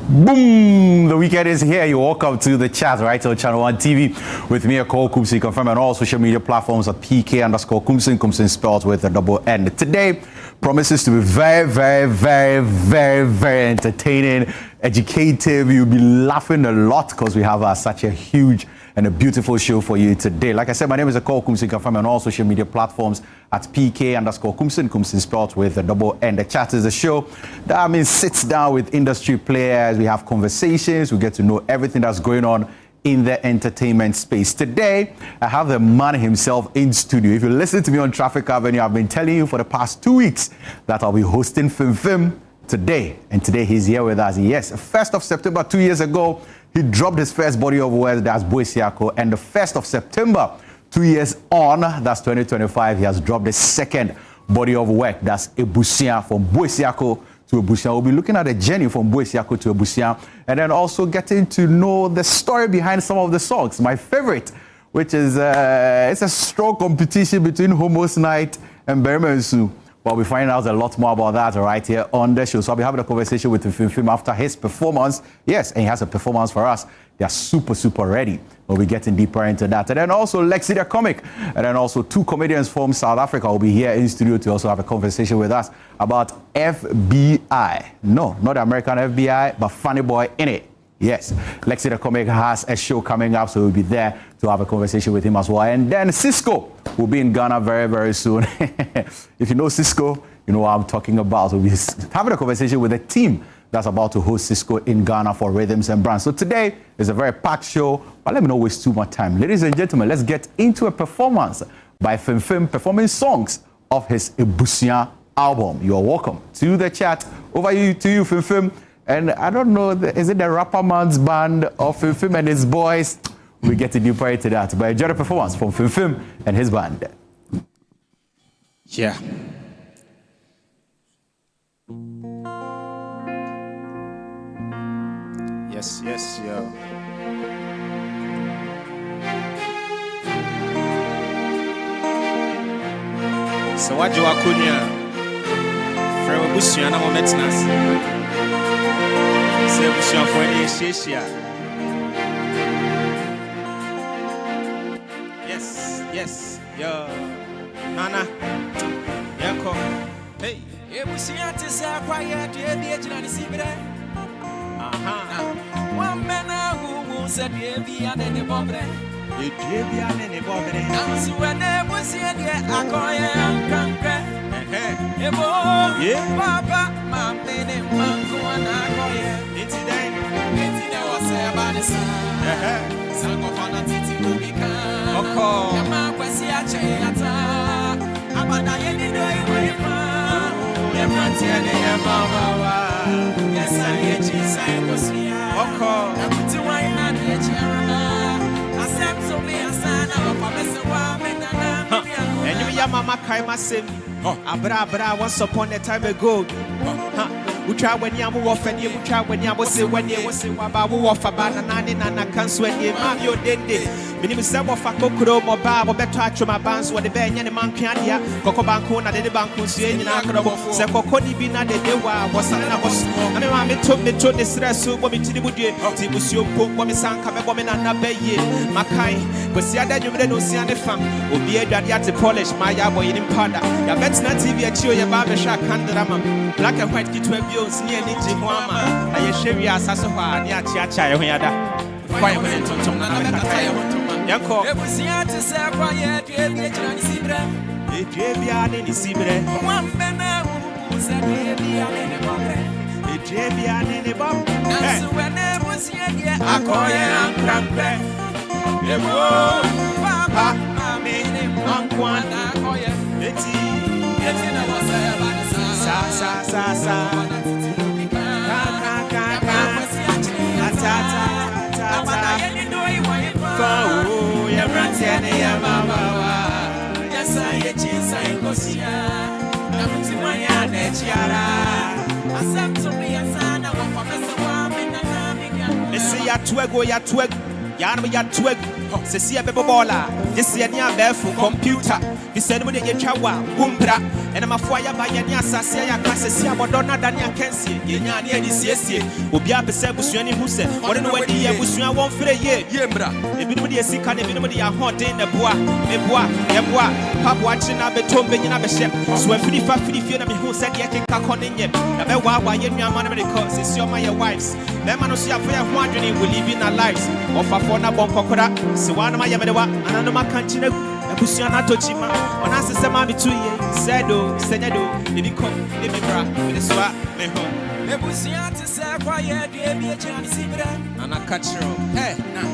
Boom! The weekend is here. You're welcome to the chat right on Channel 1 TV with me, Ekow Koomson. You can find me on all social media platforms at PK_Koomson. Koomson spelled with a double N. Today promises to be very entertaining, educative. You'll be laughing a lot because we have such a huge and a beautiful show for you today. Like I said, my name is Ekow Koomson. You can find me on all social media platforms at PK_Koomson. Koomson spelled with a double N. The chat is a show that sits down with industry players. We have conversations. We get to know everything that's going on in the entertainment space. Today, I have the man himself in studio. If you listen to me on Traffic Avenue, I've been telling you for the past 2 weeks that I'll be hosting Film today. And today he's here with us. Yes, 1st of September 2 years ago, he dropped his first body of work, that's Boisiako. And the 1st of September, 2 years on, that's 2025, he has dropped the second body of work, that's Ebusia, from Boisiako to Ebusia. We'll be looking at the journey from Boisiako to Ebusia, and then also getting to know the story behind some of the songs. My favorite, which is it's a strong competition between Homos Night and Bermensu. But we'll find out a lot more about that right here on the show. So I'll be having a conversation with Film after his performance. Yes, and he has a performance for us. They are super ready. We'll be getting deeper into that. And then also Lexi the comic. And then also 2 comedians from South Africa will be here in studio to also have a conversation with us about FBI. No, not the American FBI, but Funny Boy in it. Yes, Lexi the comic has a show coming up, so we'll be there to have a conversation with him as well. And then Cisco will be in Ghana very soon. If you know Cisco, you know what I'm talking about. We'll be having a conversation with a team that's about to host Cisco in Ghana for Rhythms and Brands. So today is a very packed show, but let me not waste too much time. Ladies and gentlemen, let's get into a performance by Film performing songs of his Ebusia album. You are welcome to the chat. Over to you, Film. And I don't know, is it the Rapper Man's band or Film and his boys? We'll get deeper into that. But enjoy the performance from Film and his band. Yeah. Yes, yo. So what do I kunya? From Ebusia na mo metnas. Se Ebusia for any shishia. Yes, yo. Nana. Yako. Hey. Ebusia to say quiet, the agent is one man who said, "Baby, and any bobre." Dance when I was here, I call you Papa, my baby, Mango, and I call you. It's there was about the sun. Sang of an attitude to become. Your man was here, Chayata. I'm not any day away from your frontier, your mama. Yes, I hear Jesus, I was here. I'm to wine and the Chara. I said to me, a son of a message. And you, Mama Kaima said, Abra, once upon a time ago. We try when you off and you try when you was when you was about off about an and I can't sweat you, man, your dende. Minimum some of a cocoa, or bar, or better touch my bands, what the band and man can hear. Coco Bancona, the Bancos, and Coconi Bina, the Dewa, was I was. I mean, took me to the stress, so what me to the wood, Tibusio, what me sang, come a woman and a bay, Makai, but see, I don't see any fun, will be a daddy to polish my boy in Pada. Ya bet's not TV at you, your barber shack, black and white kit web. Near Nijimama, I share your Sassoa, near Chiacha, quite went to Yanko. Ebusia to say quiet, the agent is Sibre. One man who said, "Baby, I'm in the bobre." That's when I was here, I call you Papa, I'm in the Mango, and I call you. It's Sesi a bebola, this year near barefoot computer. We said when they get chawa, bumbra, and I'm a fire by Yania Sasia Cassia Madonna Dania Kensi, Yania and Siesie, Ubia Pesebusiani who said, what in the way the Busia won't fit a year, Yembra, everybody is sick and everybody are hot in the bois, Pap watching up a tomb in a ship, so when 50 who said Yakin Kakonin yet, about why you are money because it's your my wives. Lemanosia for 100 will live in our lives, or Fafona Bonkokora, Siwana Yamewa, and Anoma Kanchina, Busiana Tochima, on us as a mammy 2 years, Sedo, Senedo, Libiko, Libra, with the swap, Meho. Busiana to say, why you be a chance, and a catcher. Hey, now,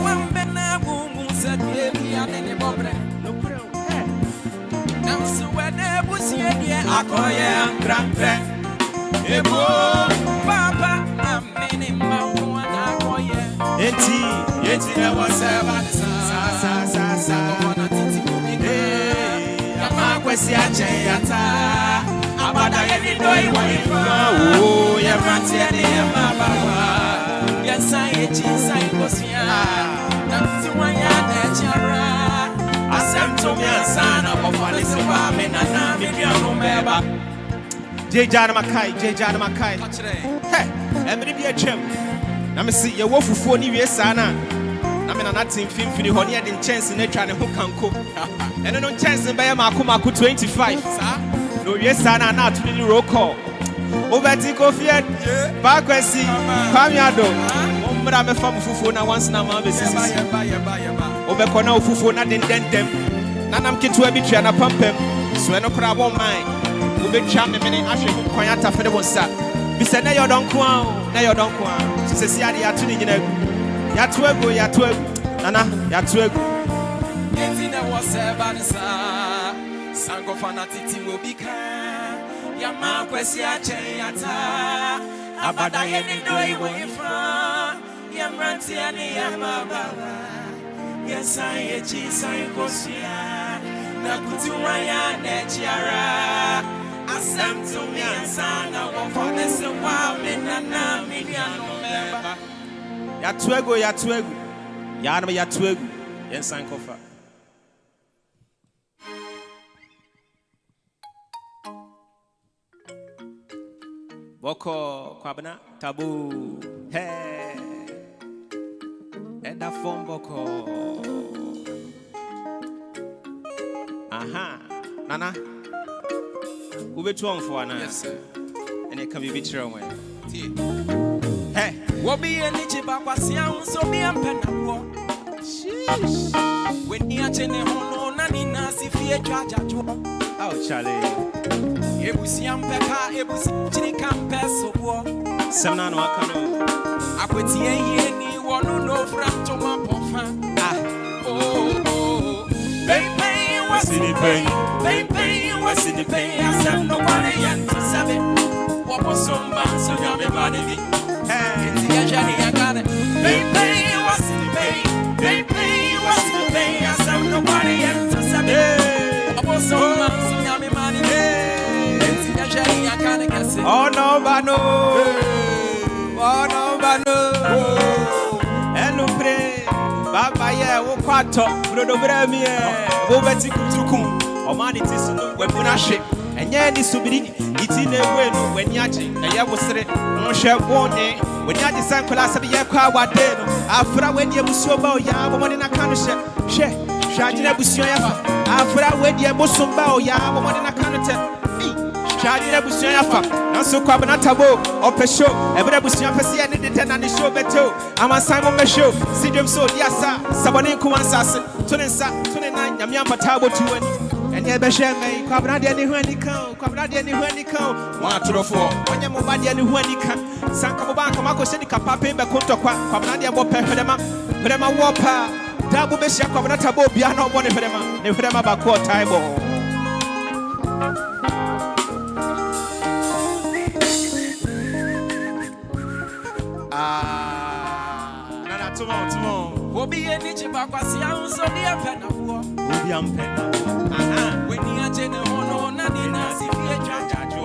one Bena Boom said, baby, and any bobre. Now, so when there was here, I call you Grand Prix. Ebo, Papa, I'm meaning my one. I call you. Eti, there was a sa, on a titi movie. Yamakwesi Achayata, Abada, any doy, oh, Yamanti, and Yamaba. Yes, I was here. That's why I'm Chara. Asem to me and son of a little woman and I'm in your J. John Mackay. Hey, every be a gem. Let me see your wolf for 4 years, Sana. I'm in a nothing film for the honey and chance in nature and who can cook. And no chance in Bayamaku 25, sir. No, yes, Sana, not to the roll call. Over Tico Fiat, Bakwesi, Pamiado, Umbrame from Fufuna once now, Obekona Fufuna didn't dent them. Nanam Kitu Abitri and a pump him, so I no crab on mine. Ube charm a minute, I should Koyata for the one sat. We said, now you don't come. She says, Yatuni, Yatwego, Nana, Yatwego. Yetina was a banisa, Sango Fanatiti will be kind. Yamakwesi Achayata, Abada Yeni way from Yamranti and Yamababa. Yes, I go see. Nakutuaya Nechara. Asam to me and son, I want for this a while, Minana, Miniano. Yatwego, Yanama Yatwego, yes, Sankofa. Boko, Kwabana, Taboo, hey, and that phone Boko. Aha, Nana. Who be too for an answer? And it can be true. Hey, what be a niche bakwasian so be a penna. When you are Jenny Hono, Nanina, if you charge at you. Oh, Charlie. Ebusiam Pekka, Ebusi Campes of war. Sanano Akano. I put ye one no from Toma Poffa. Oh, baby, what's in the pain? Baby, what's in the pain? I said nobody yet to 7. What was some man so everybody? Hey, it's the Johnny, I got it. Baby, what's in the pain? Baby, what's in the pain? I said nobody yet to 7. What was some man so everybody? It's the Johnny, I can't guess it. Oh no, Bano. Oh no, Bano. And no pray. Baba, yeah, what part of Brodomia? Over Tikukum. Humanities no weapon ship, and yet this subidi, it's in a way when Yachi, and Yabu said, no share one day, when Yachi San Class of Yakwa, what day, after when you was so about Yabon in a kind of share, Shajina Busia, after when you was so about Yabon in a kind of Shajina Busia, not so Cabanatabo, or Pesho, every Busia Pessia and the show better. I'm a Simon Mesho, Sidrum so, yes, sir, Sabanin Kuansas, Tunisa, 29, Yamapa Tabo to and yet, Bashame, Cabradi and Huanico, Cabradi and Huanico, 1 to 4, when you're Mobadi and Huanica, Sankabanka, Marco Senica, Papa, Bacoto, Cabradi, Wopema, Pedema Wapa, Dabu Besha, Cabratabo, Biano, one of them, Nevema Baco, Taibo. Tomorrow. Will be a niche bakwasian so dear penna. Will be unpenna. When you are general, Nadina, if you are Jajo.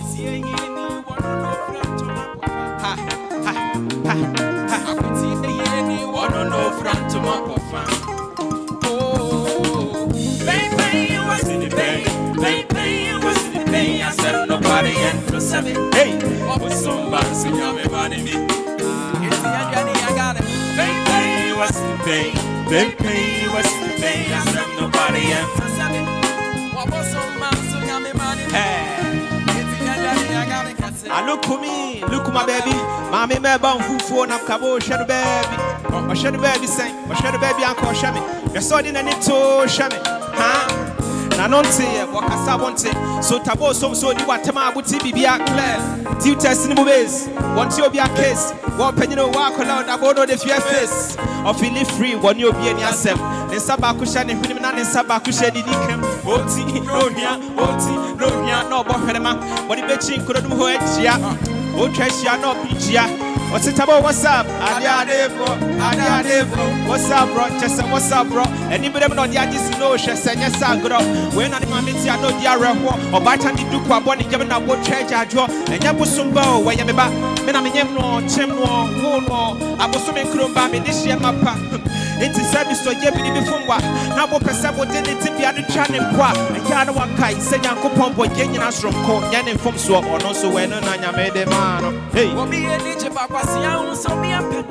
Seeing any one ha I could see any one no front to my papa. Oh, baby, you was Hey, what's some bands in your money? It's the Johnny, I got it. Baby, what's the pain? Baby, what's the pain? I said nobody else. What was some bands in your money? It's the Johnny, I got it. I look to me, look my baby. Mammy, my bum food for na cabo, shadow baby. Or shadow baby say, or shadow baby, uncle Shammy. You're so in a little Shammy, huh? Nanonte, wakasa wonte. So tabo so you want tema buti bibia clear. Tiu test in the movies. Want you be a case. One penino walk around abodo the fear face. Or feel free when you be in yourself. Then sabakushan and women and sabakushan in him. Oti, no here, no bohema. What the bitching could do ya. O treasure no pitchia. What's it about? What's up? Adiadevo. What's up, bro? Just what's up, bro? Anybody know the idea? No, she said yes, I grow. When I know the area or by time you do quite one, you never what church I draw. And you put some bow where you be back. When I'm in no, Chimno, Wono, I was swimming crew by me this year, my pa. Into service to get me before what? Now, what percent would it be at the channel? And Yana Wakai said, Uncle Pompo, getting us from court, Yanni from swap, or no, so when I made a man. Hey, what be a ninja papa? So be a pen.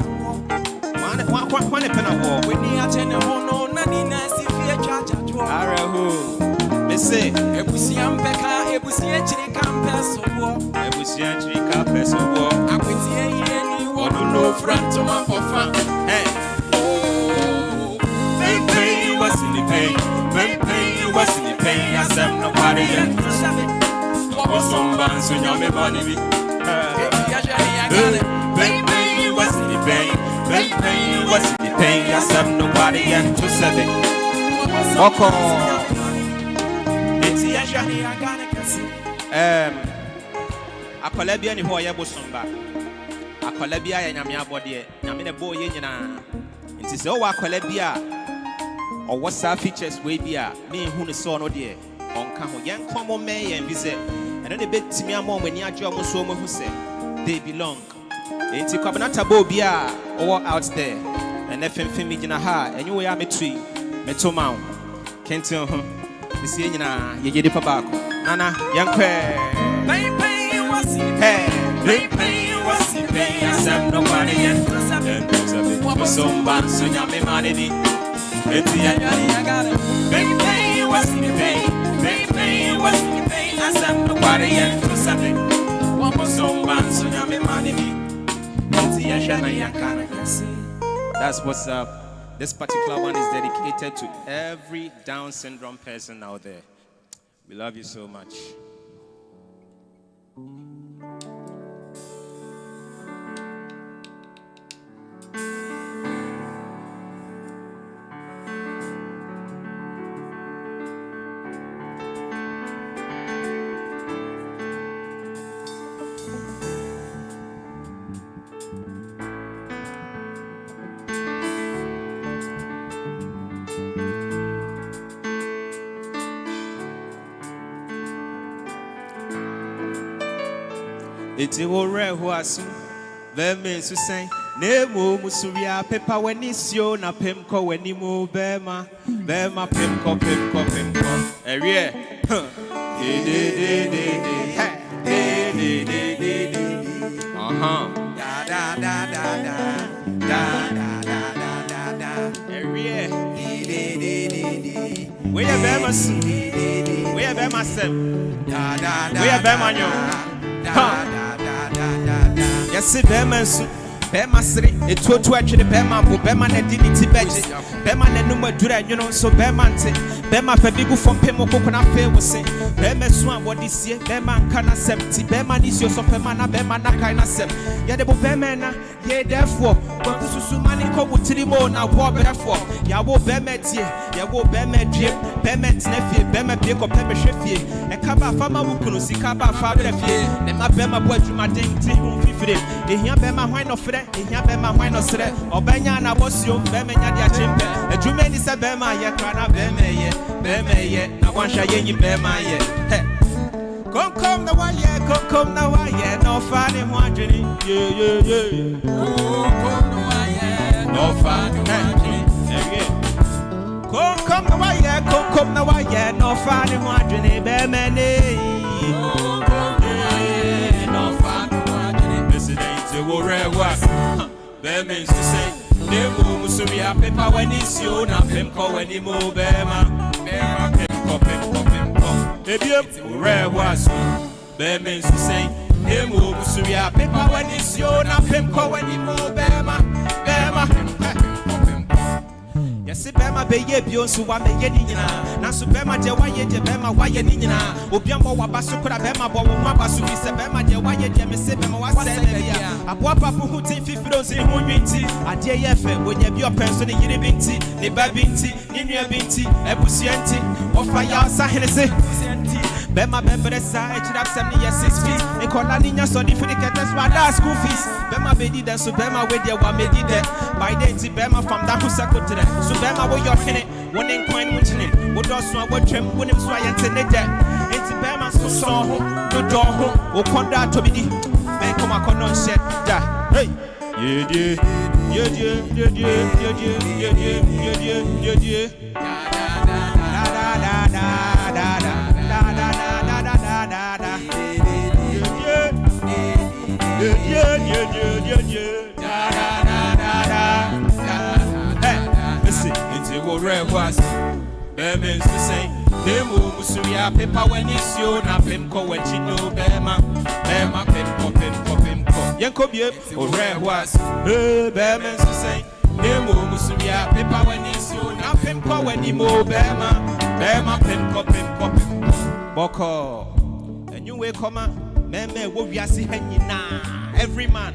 One pen of war. We need a ten no, nanny, nasty fear charge at war. Arahu, they say, Ebusiam Becca, Ebusia Campus of war. Ebusia Campus of war. I could see any one no front to my fun. Hey. What's in the pain? Baby, what's in the pain? I said nobody yet. What was some bands when you're money? Baby, what's in the pain? Baby, what's in the pain? I said nobody yet. 27. Walk on. It's the Johnny, I got it. A Colabia ni ho yebo somba. A Colabia ya nyame abode. Nyame ne boy ye nyina. Nti se o wa Colabia. Or what's our features way be me who the son or dear on Camo young common may and visit and then a bit to me a moment when you are Jomo Somo who said they belong. It's a Cobanata Bobia or out there and if in Fimmy in a ha and you are me tree, Meto Mount. Can't tell him the Siena, you get it for back. Nana, young quay. Baby, what's in Hey, baby, what's in pain? I said nobody yet. What was some bands when you're money? It's the Johnny, I got it. Baby, what's in the pain? Baby, what's in the pain? I said nobody yet. What was some bands when you're money? It's the Johnny, I got it. that's what's up. This particular one is dedicated to every Down syndrome person out there. We love you so much. It's a war who are soon. Them means to say, Nemo Musuria, Peppa when it's yo, na Pimco when you move Bema, Pimco. Area. Area. We are Bema soon. We are Bema Sem. We are Bema. Yes, Bema soon. Bema Sri, it told to actually Bema, Bema, and dignity badges. Bema, and number Dura, you know, so Bema, Bema, Fabigo from Pemo Coconut Fair was saying, Bema Swan, what this year, Bema, Kana Septi, Bema, is your Sopemana, Bema, Nakana Sem. Yadabo Bema, ye therefore, but Susumani Co would Tilimo, now war therefore. Yawo Bema, Yawo Bema, Jim, Bema, Nephew, Bema, Pico, Pema Sheffield, and Kaba Fama Wukunusi, Kaba Fabia, and my Bema boy to my ding, the Hian Bema, why not Fred, the Hian Bema, why not Sre, or Banyana was you, Bema, Yadia Chimpe, a Jumani Sabema, Yakana Bema, ye, I want Shayen Bema, ye. Come the way, come the way, no funny wandering, yeah. Come the way, No funny wandering, Come the way, come the way, no funny wandering, Bema, means to say, Nemo Musuria paper when it's you, not Pimco when you move, Bema, Pimco, Ebium, rare was. That means to say, Nemo Musuria paper when it's you, not Pimco when you move, Bema. Yes, Bema be ye beyond so one may get in now. So Bema, why ye Bema, why ye Nina? Obiamo Wabasukura Bema, Wabasu, Bema, why ye Bema was saying, a papa who take 50 in Winty, a DF, when you be a person in Yinibinti, the Babinti, Ninia Binti, Ebusianti, or Fire Sahenese. Bema Bemba side, it up 7 years 6 feet. And Colania so different that's why that's school fees. Bema Bedi then so Bema with your one made it by day Bema from Daku Sako to them. So Bema with your penny, one in coin winching. What does one what trim when him sway and send it there? It's Bema so song, the door home, or Conda to be. May come a conon set that. Hey, listen, it's a red was. That means to say, Nemo Musuria paper when it's you, not Pimco when you know Bema, Pimco. Yanko be or red was. That means to say, Nemo Musuria paper when it's you, not Pimco when you know Bema, Pimco. Boko, and you will come out. Meme, what we are seeing now, every man,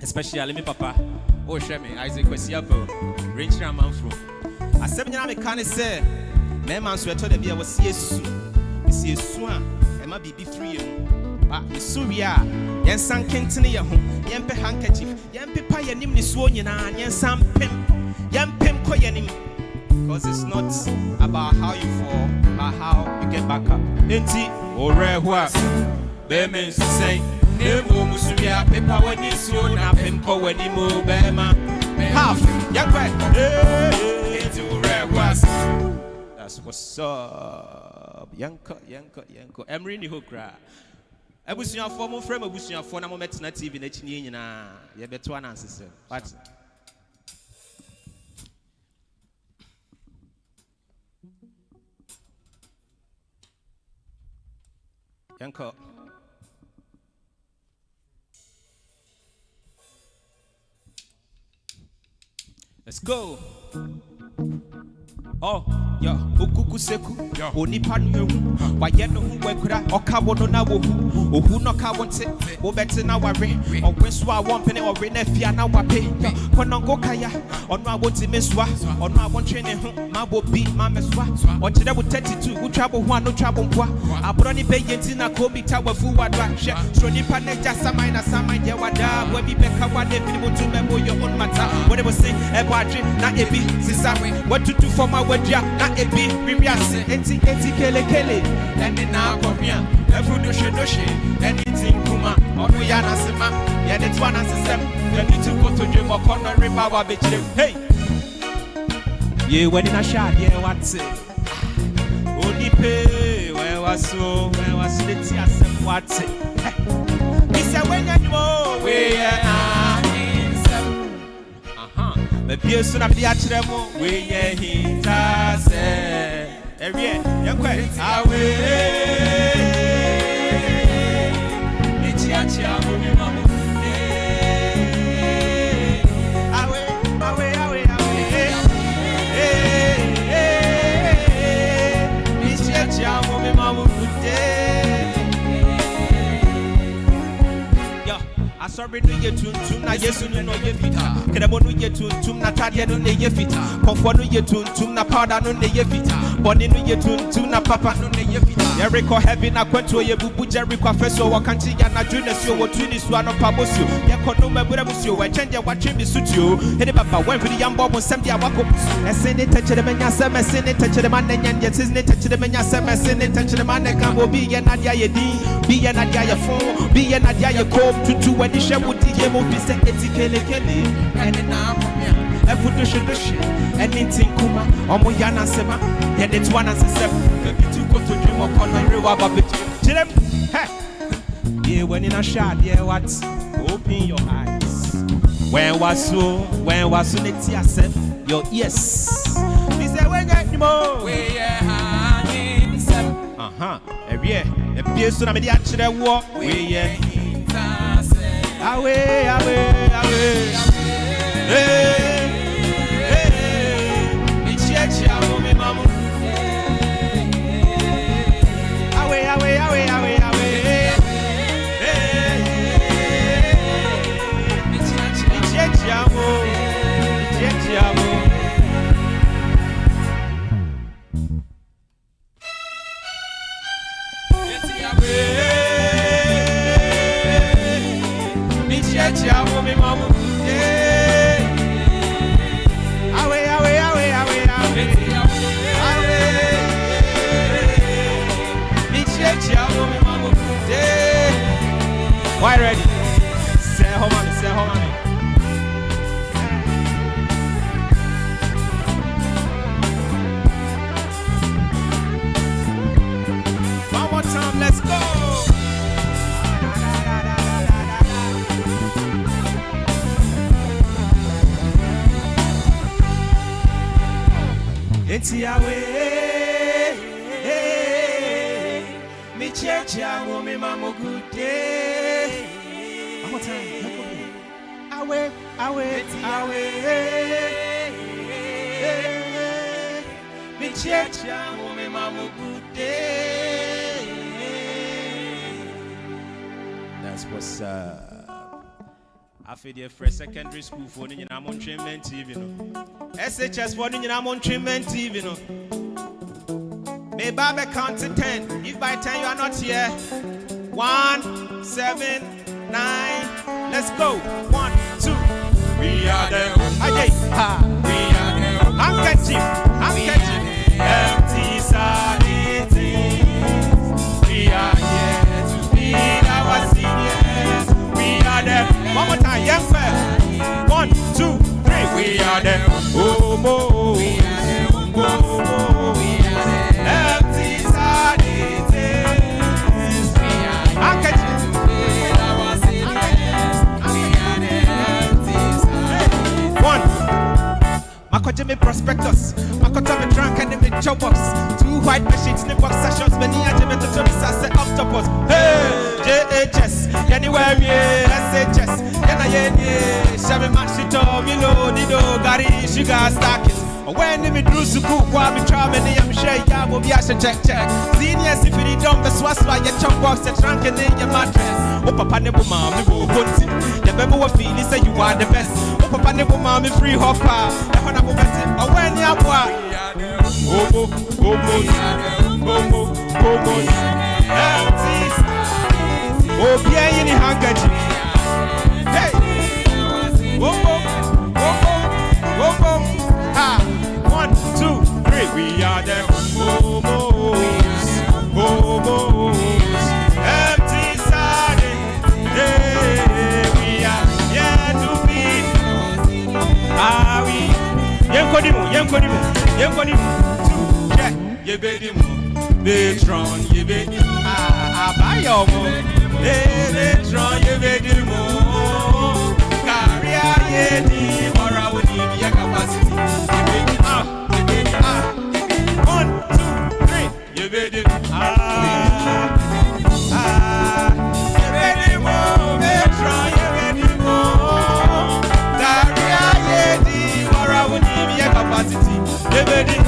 especially me, Papa. Oh, Shemi, Isaac, Wesiapo, Rich Raman from. I said, I can't say, Meman sweater the beer was see a swan, and my baby free. But the Suria, Yan San Kentini, Yampe handkerchief, Yampe Paya Nimni Swanyana, Yan Sam Pim, Yampim Koyanim. Because it's not about how you fall, but how you get back up. Enti, or rare was. That means to say, Nemo Musuria, paper when you slow, not Pimco when you move, Bema. Half, young right. It's a rare was. That's what's up. Yanko. Emery Nihokra. I was your former frame, I was your phone, I'm met native in Echinina. You better one answer. What? Yanko. Let's go. Oh, yeah, Ukuku Seku, Onipan, why yet no Wekura, or Kawono Nawu, or who no Kawante, or better now worry, or Westwa one penny or Renefia now pay, Konongo Kaya, or no want to miss what, or no one training, Mabo beat Mameswa, or Chida would 32, who travel one, no trouble, I brought any Bayentina, Kobe Tower, Fuwa Draksha, Stroni Paneja, Samina, Samaya, Wada, where we back up one day, people to remember your own matter, whatever say, Ebadri, not Ebi, Sisari, what to do for my Wedja, not Ebi, Ribiasi, Eti Kele, and then now come here, every doshe, anything Kuma, or Yana Sima, yet it's one as a sem, you need to go to Jim or Corner River, bitch. Hey, yeah, when in a shot, yeah, what's it? Only pay, where was so, where was the Tiasem, what's it? He said, when you know, where the Pierce of the Achremo, we he does every year. Young quite, I will. It's Yacha, Mamma. It's Yacha, Mamma. Sorry, no ye tune, na yes, no ye fita. Kedamonu ye tune, na tadia no ye fita. Comfort no ye tune, na powder no ye fita. Bonnie no ye tune, na papa no ye fita. Jericho heaven, na kwento ye bubu Jericho feso wakanti ya na junes yo wotuni swa no pabosu. Ye kono me buremusio, we change ya watchim sutu. Hede papa when for the young bob on Sunday wako. And send it touch the menya sem, send it touch the man and yet isn't it touch the menya sem, send it touch the man and can be ye nadia ye di, be ye nadia ye phone, be ye nadia ye cope to when the share would ye move be set etikele and now every dish anything kuma omoyana sema and it's one as a step to go to dream upon the river babit chilem hey yeah when in a shot yeah what open your eyes When was so next year said your yes. Me say when get more. We hanging some. Every the beer so na me di actually war. We away. Hey, me church ya me mamu. Away. Me church ya mo. Me mamu. Away. Me church ya me mamu. Why ready? Say home on me. One more time, let's go. It's away. Me church ya me mamu good day. One more time. Away. Me church ya me mamu good day. That's what's up. I feel the first secondary school for you know, I'm on treatment TV, no. SHS for you know, I'm on treatment TV, no. May Baba count to 10. If by 10 you are not here, 1, 7, 9. Let's go. 1, 2. We are the Ajay. We are the handkerchief. Empty sanity. We are here to feed our seniors. We are the one more time, yes sir. 1, 2, 3. We are the homo. We are the homo. We are the empty sanities. We are handkerchief. Our seniors. We are the empty sanities. 1. Makoje me prospectus. Makoto me drunk and me job box. 2 white machines in the box sessions. Many agreements to me say octopus. Hey, JHS. Anywhere we SHS. Shabby machito, Milo, Nido, Gary, Sugar, Stackers. When me drew to cook, while me try me, I'm sure ya will be a check. Seniors, if you don't, the swaswa, your chop box, the trunk and in your mattress. Oh, Papa Nebo Mammy, will put it. The baby will feel say you are the best. Oh, Papa Nebo Mammy, free hopper. The honorable better. Oh, when you are. Oh, bien, in handkerchief. Hey! Whoa. Ha! 1, 2, 3. We are the homos. Empty side. Hey, we are here to feed. Ah, we. Yenkodimu. Yeah, yebedimu. Betron, yebedimu. Ah, abayomo. Betron, yebedimu. Career, yedi. Mora, we need your capacity. Yebedimu. 1, 2, 3. Yebedimu. Yebedimu. Betron, yebedimu. Career, yedi. Mora, we need your capacity. Yebedimu.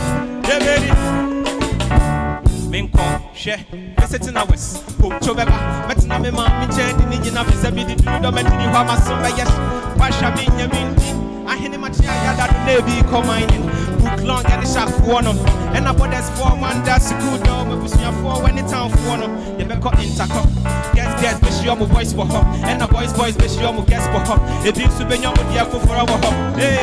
Minko, she, visiting hours. Hope to Beba, Metina, me mammy, Jenny, Nina, Fisabidi, Domentini, Hamasum, yes, Pasha, Mindy. I hear him at that Navy combining. Book long and the sharp for one. And I bought this 4-1, that's a good dog. We see a 4 when it's town for one. You better cut intercom. Guess, but she almost voice for her. And a voice, but she almost guess for her. It seems to be young with the for our home. Hey,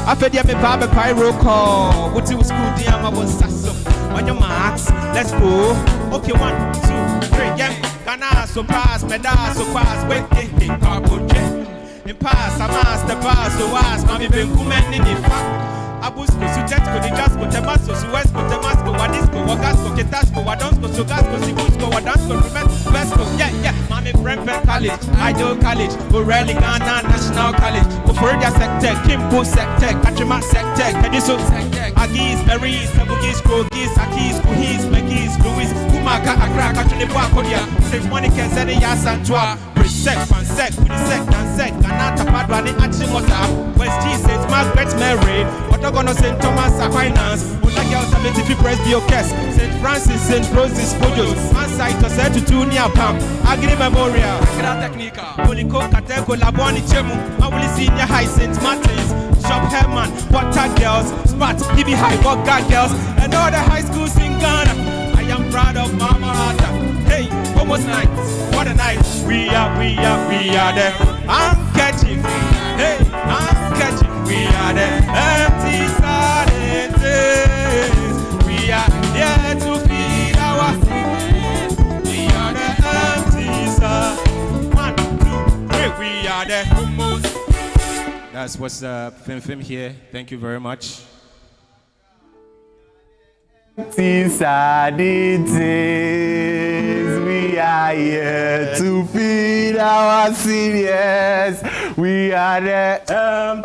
I fed you a Baba Pyro call. What it was good, dear, I was sasso. On your marks, let's go. Okay, 1, 2, 3, yeah. Gana so pass, meda so pass, wait, carbo jet. In pass, I master pass, so ask, mommy been coming in the fact. Abusco, Sujetco, Nigasco, Temasco, Suesco, Temasco, Wadisco, Wagasco, Ketasco, Wadonsco, Sugasco, Sibusco, Wadansco, Vesco, yeah, Mami Brentford College, Idaho College, Borelli, Ghana National College, Ofordia Sectec, Kimbo Sectec, Katrima Sectec, Kediso Sectec, Agis, Berries, Tabugis, Krogis, Akis, Kuhis, Megis, Louis, Kumaka, Akra, Katrina, Kodia, St. Monica, Zedia, Santua, Sec, Fansec, Sec, Nansec, Ganata, Padwani, Achimota, West G, St. Margaret, Mary, Otogono, St. Thomas, Aquinas, Unagel, 70 Press, Biokes, St. Francis, St. Roses, Pojos, Mansite, Set to Tunia Pam, Agri Memorial, Technica, Poliko, Kateko, Laboni, Chemu, Mawuli Senior High, St. Martins, Shop Herman, Water Girls, Smart, DB High, Wogga Girls, and all the high schools in Ghana. I am proud of Mama Hata. Hey, almost night, what a night. We are there. I'm catching. Hey, I'm catching. We are there. Empty silences. We are there to feed our cities. We are the empty silence. 1, 2, 3. We are there. That's what's Fim here. Thank you very much. Sadities, we are here to feed our seniors. We are the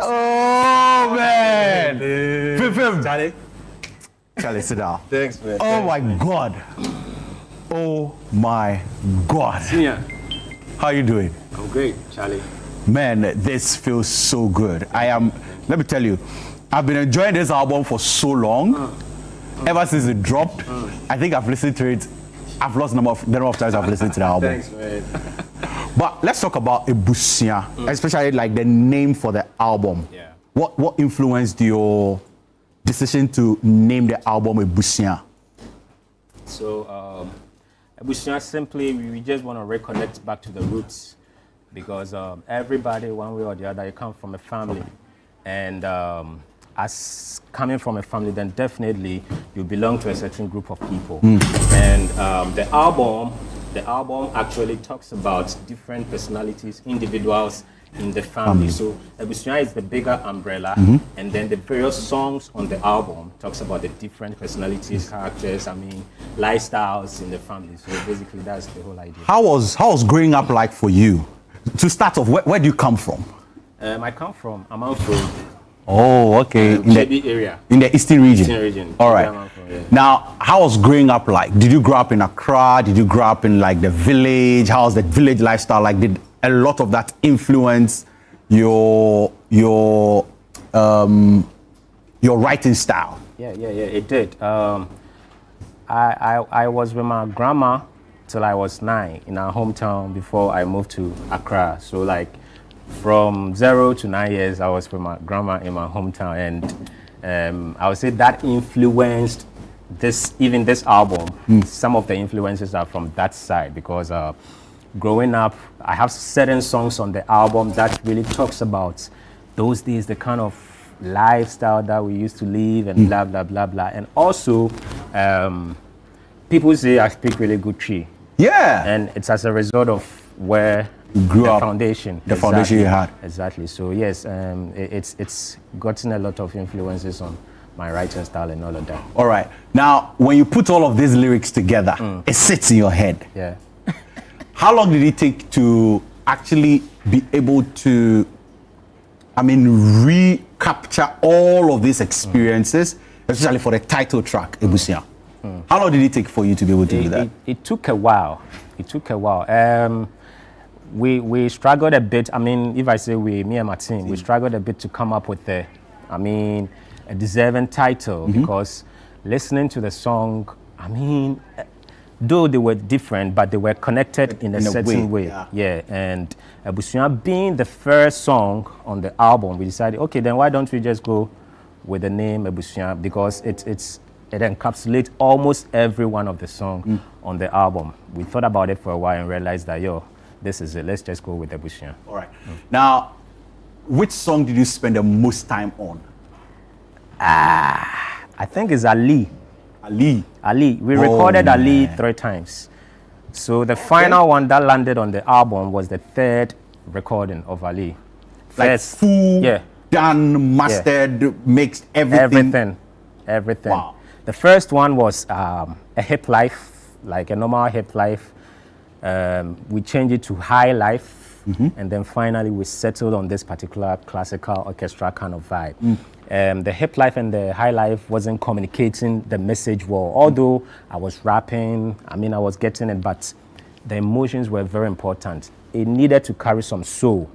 oh man, Fim. Charlie, sit down. Thanks, man. Oh my God. Oh my God. Senior. How you doing? I'm great, Charlie. Man, this feels so good. Let me tell you, I've been enjoying this album for so long. Ever since it dropped, I think I've listened to it. I've lost the number of times I've listened to the album. Thanks, man. But let's talk about Ebusia, especially like the name for the album. Yeah. What influenced your decision to name the album Ebusia? So, Ebusia, simply, we just want to reconnect back to the roots because everybody, one way or the other, you come from a family. And as coming from a family, then definitely you belong to a certain group of people. And the album actually talks about different personalities, individuals in the family. So Ebusia is the bigger umbrella, and then the various songs on the album talks about the different personalities, characters, lifestyles in the family. So basically that's the whole idea. How was growing up like for you? To start off, where do you come from? I come from Amanfo. Oh, okay. In the area. In the Eastern region. Eastern region. All right. Yeah. Now, how was growing up like? Did you grow up in Accra? Did you grow up in like the village? How was the village lifestyle like? Did a lot of that influence your writing style? Yeah, it did. I was with my grandma till I was 9 in our hometown before I moved to Accra. So like from 0 to 9 years, I was with my grandma in my hometown, and I would say that influenced this album. Some of the influences are from that side because growing up, I have certain songs on the album that really talks about those days, the kind of lifestyle that we used to live and blah, blah, blah, blah. And also, people say I speak really good Tree. Yeah. And it's as a result of where grew the up, foundation. the foundation you had. Exactly. So yes, it's gotten a lot of influences on my writing style and all of that. All right. Now, when you put all of these lyrics together, it sits in your head. Yeah. How long did it take to actually be able to, recapture all of these experiences, especially for the title track, Ebusia? How long did it take for you to be able to do that? It took a while. We struggled a bit. If I say we, me and my team, we struggled a bit to come up with a deserving title because listening to the song, though they were different, but they were connected in a certain way. Yeah. And Ebusia being the first song on the album, we decided, okay, then why don't we just go with the name Ebusia because it encapsulates almost every one of the songs on the album. We thought about it for a while and realized that, this is it. Let's just go with Ebusia. All right. Now, which song did you spend the most time on? I think it's Ali. Ali. We recorded Ali 3 times. So the final one that landed on the album was the 3rd recording of Ali. Like full? Yeah. done, mastered, mixed, everything. Everything. Wow. The first one was a hip life, like a normal hip life. We changed it to high life, and then finally we settled on this particular classical orchestra kind of vibe. The hip life and the high life wasn't communicating the message well, although I was rapping, I was getting it, but the emotions were very important. It needed to carry some soul,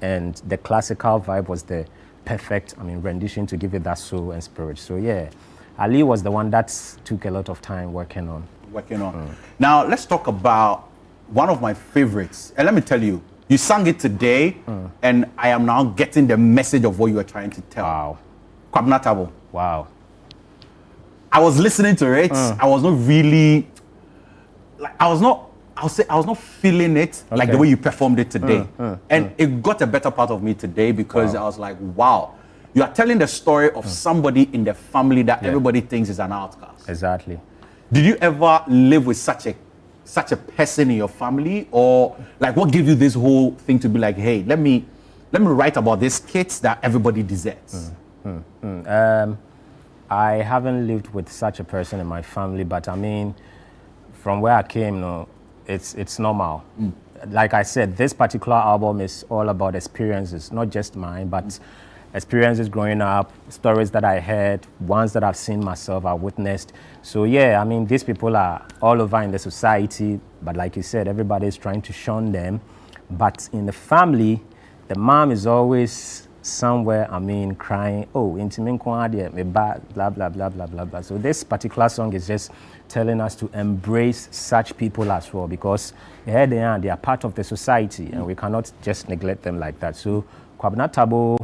and the classical vibe was the perfect, rendition to give it that soul and spirit. So yeah, Ali was the one that took a lot of time working on. Now, let's talk about one of my favorites. And let me tell you, you sang it today, and I am now getting the message of what you were trying to tell. Wow. Kwabena Tabo. Wow. I was listening to it. I was not really, I was not feeling it like the way you performed it today. And it got a better part of me today because I was like, wow, you are telling the story of somebody in the family that everybody thinks is an outcast. Exactly. Did you ever live with such a person in your family, or like what gave you this whole thing to be like, hey, let me write about these kids that everybody deserves? I haven't lived with such a person in my family, but from where I came, it's normal. Like I said, this particular album is all about experiences, not just mine, but experiences growing up, stories that I heard, ones that I've seen myself, I witnessed. So yeah, these people are all over in the society, but like you said, everybody's trying to shun them. But in the family, the mom is always somewhere, crying, oh, me blah, blah, blah, blah, blah, blah. So this particular song is just telling us to embrace such people as well, because here they are part of the society, and we cannot just neglect them like that. So Kwabena Tabo,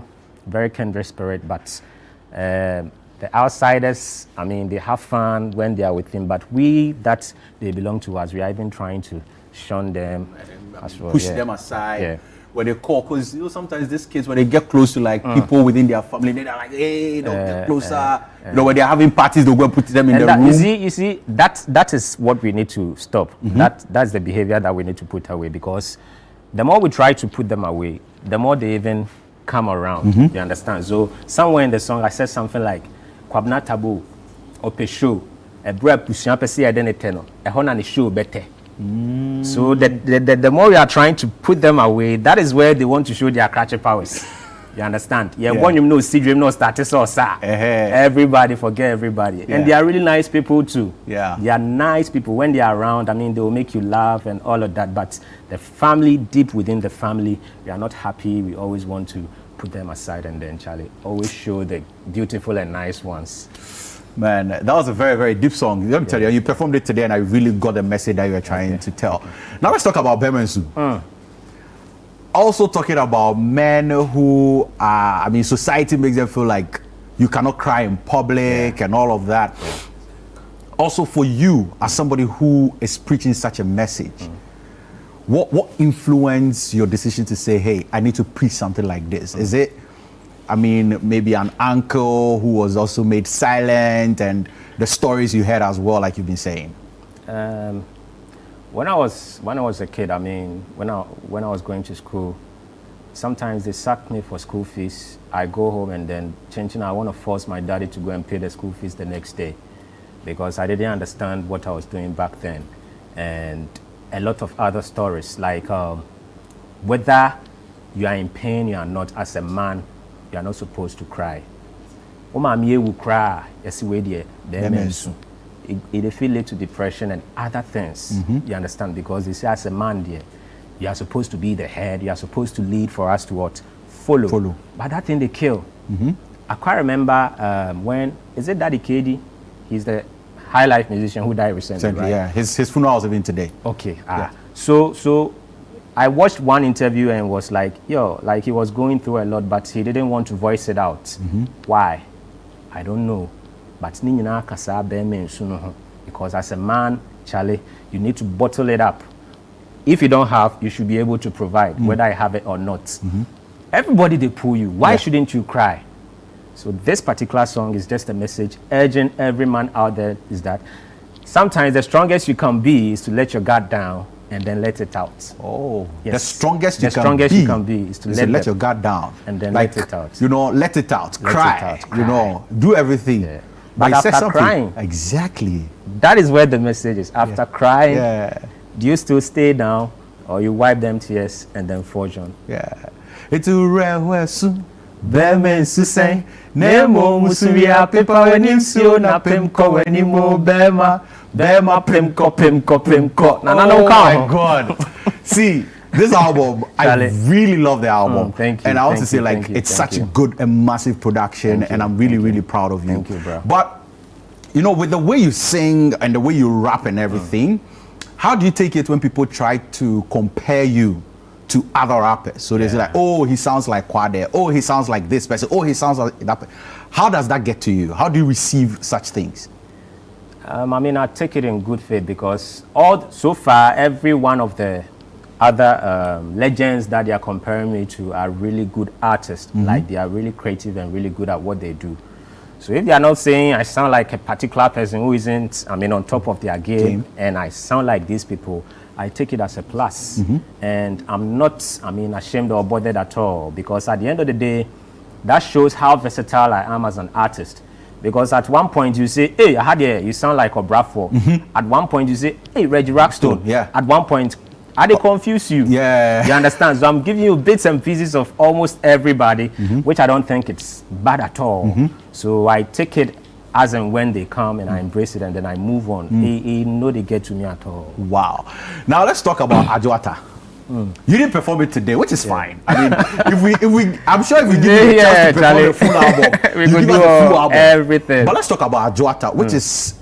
very kindred spirit, but the outsiders, they have fun when they are with him, but we that they belong to us, we are even trying to shun them as well. Push them aside. When they call, because sometimes these kids, when they get close to like people within their family, they're like, hey, don't get closer. When they're having parties, they'll go and put them in the room. You see, that is what we need to stop. That's the behavior that we need to put away, because the more we try to put them away, the more they even come around. You understand? So somewhere in the song, I said something like, Kwabena Tabo, Opesho, a bread pushing up a sea identity, a honey show better. So the more we are trying to put them away, that is where they want to show their crutchy powers. You understand? When you know, see dream, no status or sa. Everybody forget everybody. And they are really nice people too. They are nice people. When they are around, they will make you laugh and all of that. But the family, deep within the family, we are not happy. We always want to put them aside, and then Charlie always show the beautiful and nice ones. Man, that was a very, very deep song. Let me tell you, you performed it today, and I really got the message that you were trying to tell. Now let's talk about Bemensu. Also talking about men who are, society makes them feel like you cannot cry in public and all of that. Also for you, as somebody who is preaching such a message, what influenced your decision to say, hey, I need to preach something like this? Is it, maybe an uncle who was also made silent, and the stories you heard as well, like you've been saying? When I was a kid, when I was going to school, sometimes they sacked me for school fees. I go home and then I want to force my daddy to go and pay the school fees the next day, because I didn't understand what I was doing back then. And a lot of other stories, like whether you are in pain, you are not, as a man, you are not supposed to cry. Will cry, it lead to depression and other things. You understand? Because they say, as a man, there, you are supposed to be the head. You are supposed to lead for us to what? Follow. But that thing they kill. I quite remember when, is it Daddy KD? He's the high life musician who died recently, right? Yeah, his funeral was even today. Okay. So I watched one interview and was like, like he was going through a lot, but he didn't want to voice it out. Why? I don't know. But because as a man, Charlie, you need to bottle it up. If you don't have, you should be able to provide, whether I have it or not. Everybody, they pull you. Why shouldn't you cry? So this particular song is just a message urging every man out there, is that sometimes the strongest you can be is to let your guard down and then let it out. Oh, Yes. the strongest you The can strongest be you can be is to let let your guard down and then like, let it out. You know, let it out, Let cry, it out, you cry. know, do everything. Yeah. But But he said after something. crying, Exactly. that is where the message is. After crying, Yeah. do you still stay down or you wipe them tears and then forge on? Yeah. It's a rare wesu. Bemen suseng. Nemo musuria pepa wenimsio na pemko wenimo bema. Bema pemko. Na, na, Oh no, my count. God. See, this album, I Charlie. really love the album. Thank you, And I want to thank say, you, like, thank you, it's thank such a you. good and massive production, Thank and you, I'm really, thank you. really proud of you. Thank you, bro. But, you know, with the way you sing and the way you rap and everything, how do you take it when people try to compare you to other rappers? So they say like, oh, he sounds like Kwade. Oh, he sounds like this person. Oh, he sounds like that person. How does that get to you? How do you receive such things? I mean, I take it in good faith because so far, every one of the other legends that they are comparing me to are really good artists. Like, they are really creative and really good at what they do. So if they are not saying I sound like a particular person who isn't, I mean, on top of their game, and I sound like these people, I take it as a plus. And I'm not, I mean, ashamed or bothered at all, because at the end of the day, that shows how versatile I am as an artist. Because at one point you say, hey, you sound like Obrafo. At one point you say, hey, Reggie Rockstone. Yeah. At one point, they confuse you. Yeah. You understand? So I'm giving you bits and pieces of almost everybody, which I don't think it's bad at all. So I take it as and when they come, and I embrace it, and then I move on. No, they get to me at all. Wow. Now let's talk about Ajuata. You didn't perform it today, which is fine. I mean, if we, I'm sure if we give you a chance to perform the full album, We you could give us do the full album. everything. But let's talk about Ajuata, which is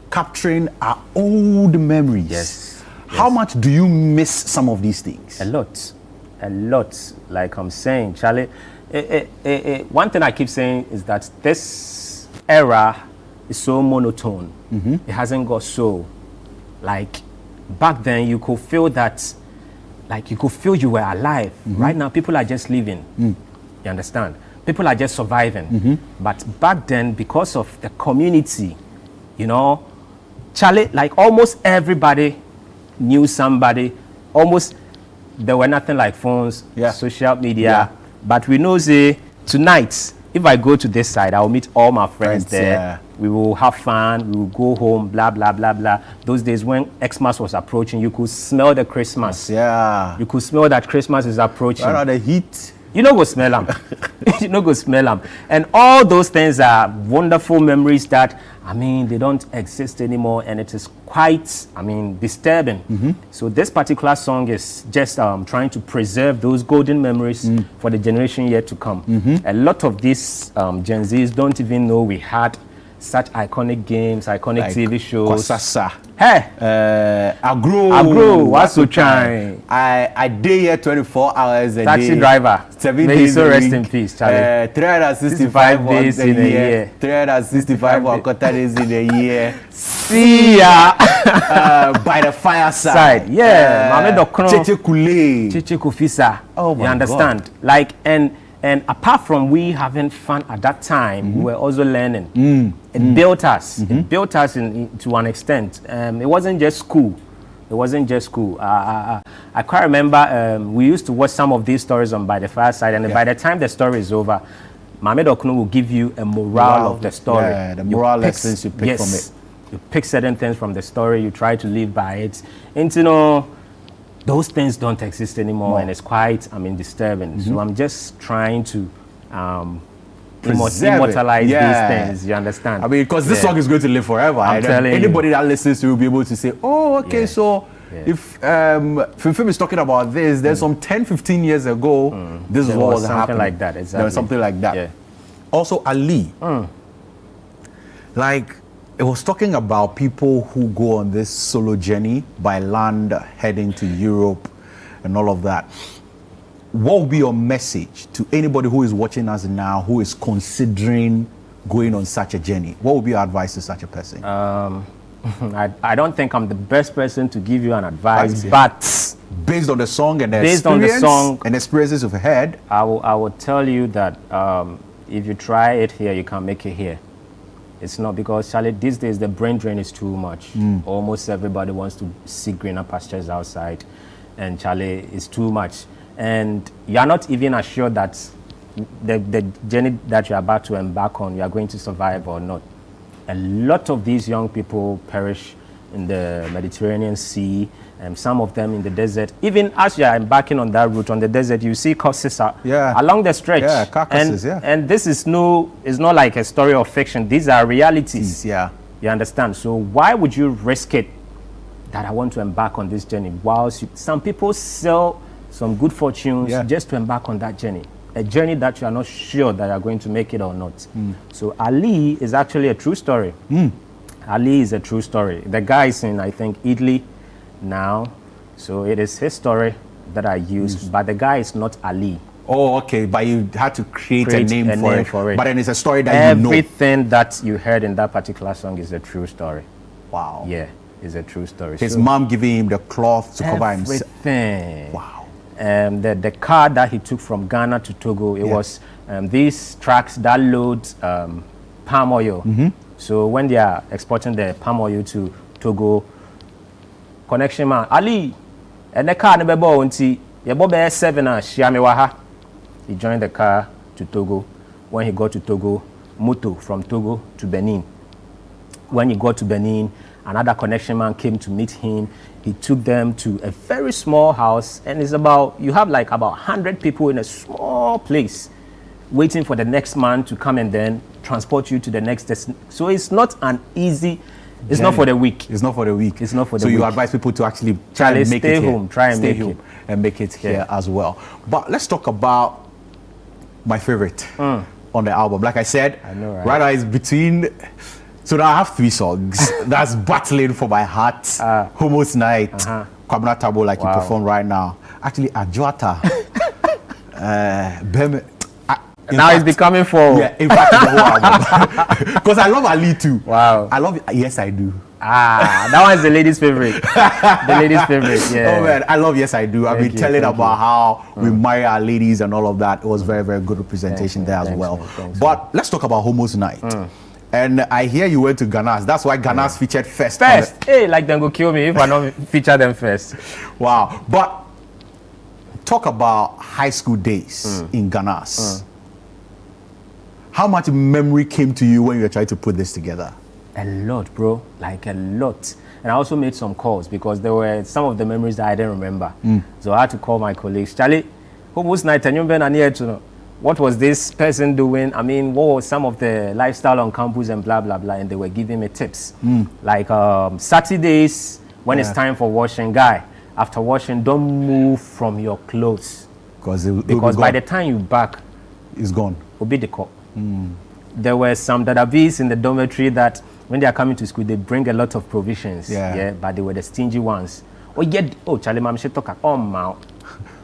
capturing our old memories. Yes. How much do you miss some of these things? A lot. Like I'm saying, Charlie, one thing I keep saying is that this era is so monotone. It hasn't got soul. Like, back then, you could feel that, like, you could feel you were alive. Right now, people are just living. You understand? People are just surviving. But back then, because of the community, you know, Charlie, like, almost everybody knew somebody. Almost, there were nothing like phones, social media. But we know, say, tonight, if I go to this side, I will meet all my friends there. Yeah. We will have fun. We will go home, blah, blah, blah, blah. Those days when Xmas was approaching, you could smell the Christmas. Yeah. You could smell that Christmas is approaching. Right now, the heat. You know, go smell them. You know, go smell them. And all those things are wonderful memories that, I mean, they don't exist anymore. And it is quite, I mean, disturbing. So this particular song is just trying to preserve those golden memories for the generation yet to come. A lot of these Gen Zs don't even know we had such iconic games, iconic Like TV shows. Kwasasa. Hey! Agro. What's so trying? I day here 24 hours a day. Taxi driver. 7 May he days so a rest week. in peace, Charlie. 365 days in a year. 365 or quarter days in a year. See ya! By the fireside. Yeah. Mame Dokno. Cheche Kule. Chichi Kufisa. Oh my you understand? Like, and apart from we having fun at that time, we were also learning. It built us. It built us to an extent. It wasn't just school. I quite remember we used to watch some of these stories on By the Fireside, and by the time the story is over, Mame Dokno will give you a morale of the story. Yeah, the moral lessons you pick from it. You pick certain things from the story, you try to live by it. And you know, those things don't exist anymore, and it's quite, I mean, disturbing. So I'm just trying to immortalize these things, you understand? I mean, because this song is going to live forever. I'm telling you. Anybody that listens to it will be able to say, oh, okay, so if Fim is talking about this, then some 10, 15 years ago, this is what was happening. Something like that, exactly. There was something like that. Yeah. Also, Ali, like, it was talking about people who go on this solo journey by land, heading to Europe and all of that. What would be your message to anybody who is watching us now, who is considering going on such a journey? What would be your advice to such a person? I don't think I'm the best person to give you an advice, but based on the song and the based on the song and experiences you've had, I will tell you that if you try it here, you can make it here. It's not, because Charlie, these days the brain drain is too much. Almost everybody wants to see greener pastures outside, and Charlie, is too much. And you are not even assured that the journey that you are about to embark on, you are going to survive or not. A lot of these young people perish in the Mediterranean Sea, and some of them in the desert. Even as you are embarking on that route on the desert, you see corpses along the stretch. Yeah, carcasses, and this is it's not like a story of fiction. These are realities. Yeah. You understand? So why would you risk it that I want to embark on this journey? Whilst some people sell some good fortunes just to embark on that journey. A journey that you are not sure that you are going to make it or not. So Ali is actually a true story. Ali is a true story. The guy is in, I think, Italy now. So it is his story that I used, but the guy is not Ali. Oh, okay. But you had to create a name for it. But then it's a story that Everything that you heard in that particular song is a true story. Wow. Yeah, it's a true story. His mom giving him the cloth to cover himself. Everything. Wow. The car that he took from Ghana to Togo, it was these trucks that load palm oil. So when they are exporting the palm oil to Togo, connection man, Ali, and the car never bought until you bought 7 Shiamewaha. He joined the car to Togo. When he got to Togo, moto from Togo to Benin. When he got to Benin, another connection man came to meet him. He took them to a very small house, and it's you have like about 100 people in a small place waiting for the next man to come and then transport you to the next destination. So it's not an easy, it's not for the weak. It's not for the weak. It's not for the weak. So weak. you advise people to actually try and make it home, here. try and stay make home it. And make it here as well. But let's talk about my favorite on the album. Like I said, I know, right? Right now it's between. So now I have 3 songs that's battling for my heart. Homos Night, Kwabena Tabo, like you perform right now. Actually, Ajuata. Now it's becoming for. Yeah, in fact, the whole album. Because I love Ali too. Wow. I love it. Yes, I do. That one's the ladies' favorite. The ladies' favorite, yeah. Oh man, I love Yes I Do. I've been telling about how we marry our ladies and all of that. It was very, very good representation there as well. But let's talk about Homos Night. And I hear you went to Ghana's. That's why Ghana's featured first. Hey, like them go kill me if I don't feature them first. Wow. But talk about high school days in Ghana's. How much memory came to you when you were trying to put this together? A lot, bro. Like a lot. And I also made some calls because there were some of the memories that I didn't remember. So I had to call my colleagues. Charlie, Homos Night, and you've been here to know. What was this person doing? I mean, what was some of the lifestyle on campus and blah, blah, blah. And they were giving me tips. Like Saturdays, when it's time for washing, guy, after washing, don't move from your clothes. Because by the time you back, it's gone. Obidiko. There were some dadabis in the dormitory that when they are coming to school, they bring a lot of provisions. But they were the stingy ones. Charlie, mama, she talk about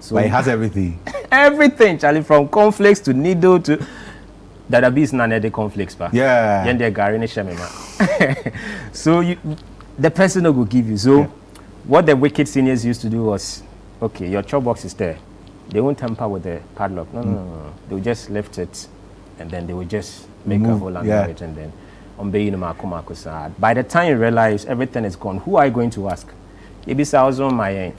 so but it has everything. Everything, Charlie, from cornflakes to needle to dadabis none of the cornflakes, pa. Yeah. So the person will give you. So what the wicked seniors used to do was, okay, your chop box is there. They won't tamper with the padlock. No. They will just lift it, and then they will just make a hole under it, and then by the time you realize everything is gone, who are you going to ask? Ibisa was on my end.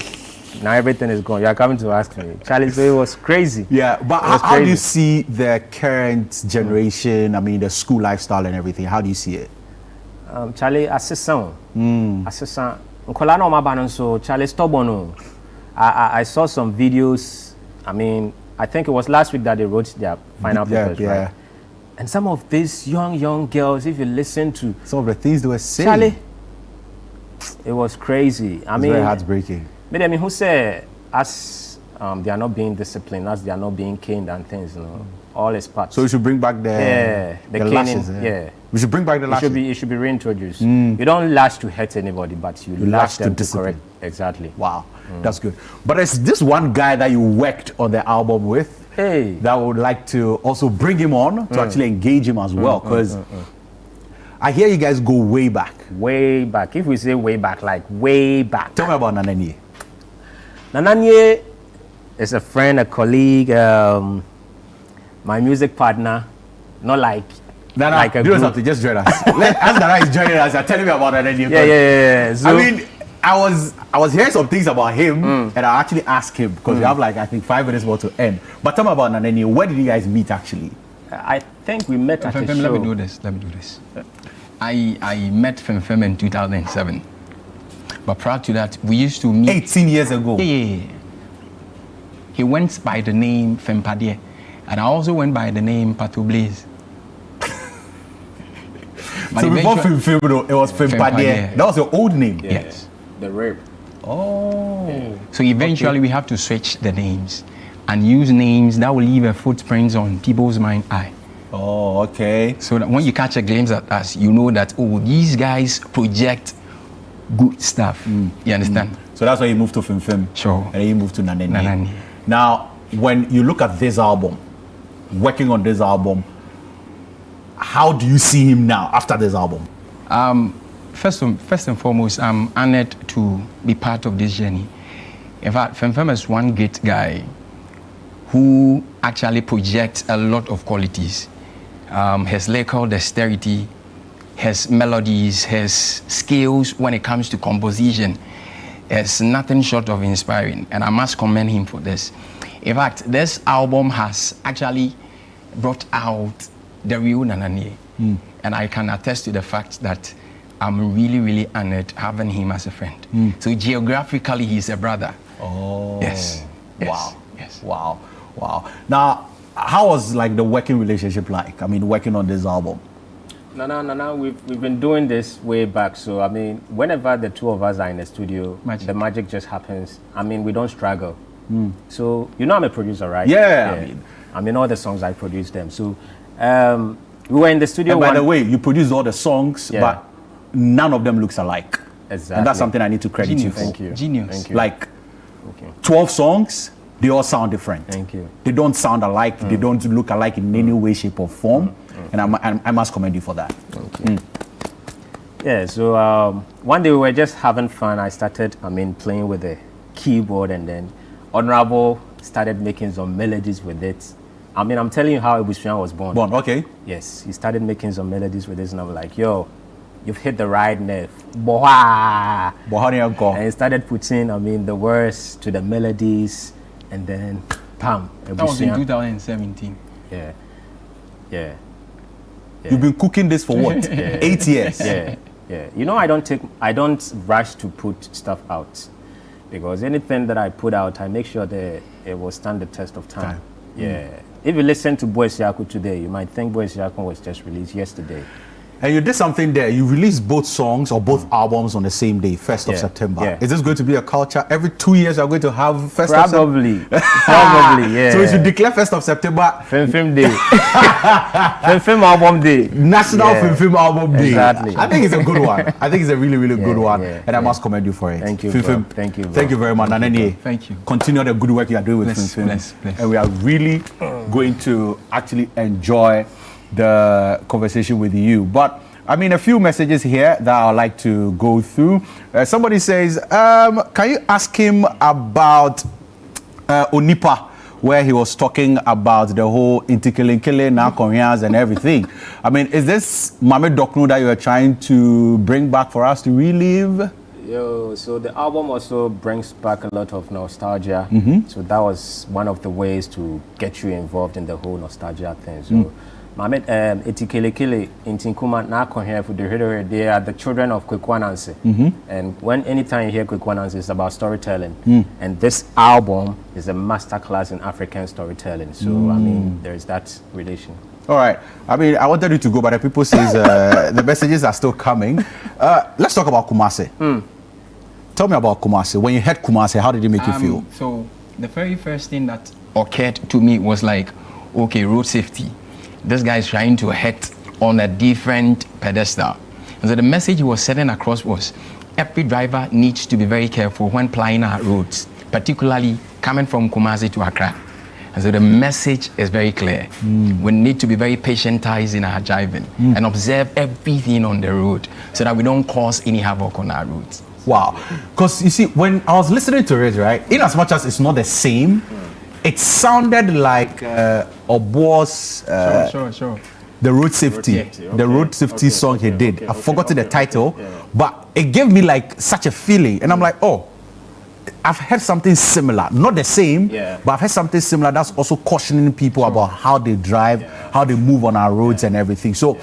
Now everything is gone. You are coming to ask me. Charlie, so it was crazy. Yeah, but how do you see the current generation, I mean, the school lifestyle and everything? How do you see it? Charlie, assistant. Nkola no mabanon so Charlie stubborn. I saw some videos. I mean, I think it was last week that they wrote their final papers, right? And some of these young girls, if you listen to some of the things they were saying, Charlie, it was crazy. I mean, very heartbreaking. But I mean, who said as they are not being disciplined, as they are not being caned and things, you know, all is part. So we should bring back the caning, lashes. We should bring back the lashes. It should be reintroduced. You don't lash to hurt anybody, but you lash them to correct. Exactly. Wow, that's good. But there's this one guy that you worked on the album with. Hey. That would like to also bring him on to actually engage him as well, because I hear you guys go way back. Way back. If we say way back, like way back. Tell me about Nananye. Nananye is a friend, a colleague, my music partner. Not like Nana, like a do group. something. Just join us. As Nana is joining us, you're telling me about that. Yeah. So, I mean, I was hearing some things about him, and I actually asked him because we have like I think 5 minutes more to end. But tell me about Naneni. Where did you guys meet actually? I think we met at a show. Let me do this. I met Femfem in 2007. But prior to that, we used to meet 18 years ago. Yeah. He went by the name Fempadie, and I also went by the name Pato Blaze. So before Femfem, it was Fempadie. That was your old name. Yeah. Yes. The rape. Oh. Yeah. So eventually we have to switch the names and use names that will leave a footprint on people's mind eye. Oh, okay. So that when you catch a glimpse at us, you know that, oh, these guys project good stuff. You understand? So that's why you moved to Femfem. Sure. And then you moved to Naneni. Naneni. Now, when you look at this album, working on this album, how do you see him now after this album? First and foremost, I'm honored to be part of this journey. In fact, Femfem is one great guy who actually projects a lot of qualities. His lyrical dexterity, his melodies, his skills when it comes to composition is nothing short of inspiring, and I must commend him for this. In fact, this album has actually brought out the real Nanani, and I can attest to the fact that I'm really, really honored having him as a friend. So geographically, he's a brother. Oh. Yes. Wow. Yes. Wow. Now, how was like the working relationship like? I mean, working on this album. No. We've been doing this way back. So I mean, whenever the two of us are in the studio, the magic just happens. I mean, we don't struggle. So you know, I'm a producer, right? Yeah. I mean, all the songs I produce them. So we were in the studio. And by the way, you produced all the songs, but none of them looks alike. Exactly. And that's something I need to credit you for. Thank you. Genius. Thank you. Like 12 songs, they all sound different. Thank you. They don't sound alike. They don't look alike in any way, shape, or form. And I must commend you for that. Thank you. Yeah, so one day we were just having fun. I started, playing with the keyboard, and then Honorable started making some melodies with it. I'm telling you how Ebusua was born. Okay. Yes, he started making some melodies with this, and I'm like, yo, you've hit the right nerve. Boha! And he started putting, the words to the melodies, and then, bam. That was in 2017. Yeah. You've been cooking this for what? 8 years? Yeah. You know, I don't rush to put stuff out, because anything that I put out, I make sure that it will stand the test of time. Yeah. If you listen to Boy Siaku today, you might think Boy Siaku was just released yesterday. And you did something there. You released both songs or both albums on the same day, 1st of September. Yeah. Is this going to be a culture? Every 2 years you're going to have 1st of September? Probably, yeah. So we should declare 1st of September Femfem Day. Femfem Album Day. National Femfem Album Day. Exactly. I think it's a good one. I think it's a really, really good one. Yeah, and I must commend you for it. Thank you, Femfem. bro. Thank you, bro. Thank you very much. Naneni, Thank you. continue the good work you are doing with Femfem. Bless. And we are really going to actually enjoy the conversation with you. But a few messages here that I'd like to go through. Somebody says, can you ask him about Onipa, where he was talking about the whole Intikilinkile, now Koreans and everything. Is this Mame Dokno that you are trying to bring back for us to relive? Yo, so the album also brings back a lot of nostalgia. So that was one of the ways to get you involved in the whole nostalgia thing. So Mame Etikelekele in Tinkuma na here for the they are the children of Kwekwananse. And anytime you hear Kwekwananse, it's about storytelling. And this album is a masterclass in African storytelling. So there's that relation. All right. I wanted you to go, but the people says the messages are still coming. Let's talk about Kumasi. Tell me about Kumasi. When you heard Kumasi, how did it make you feel? So the very first thing that occurred to me was like, okay, road safety. This guy is trying to hit on a different pedestal. And so the message he was sending across was, every driver needs to be very careful when plying our roads, particularly coming from Kumasi to Accra. And so the message is very clear. We need to be very patientized in our driving and observe everything on the road so that we don't cause any havoc on our roads. Wow. Because you see, when I was listening to it, right, in as much as it's not the same, it sounded like Obo's. Sure. the road safety, the road safety song he did. I've forgotten the title, but it gave me like such a feeling, and I'm like, oh, I've heard something similar, not the same, but I've heard something similar that's also cautioning people about how they drive, how they move on our roads and everything. So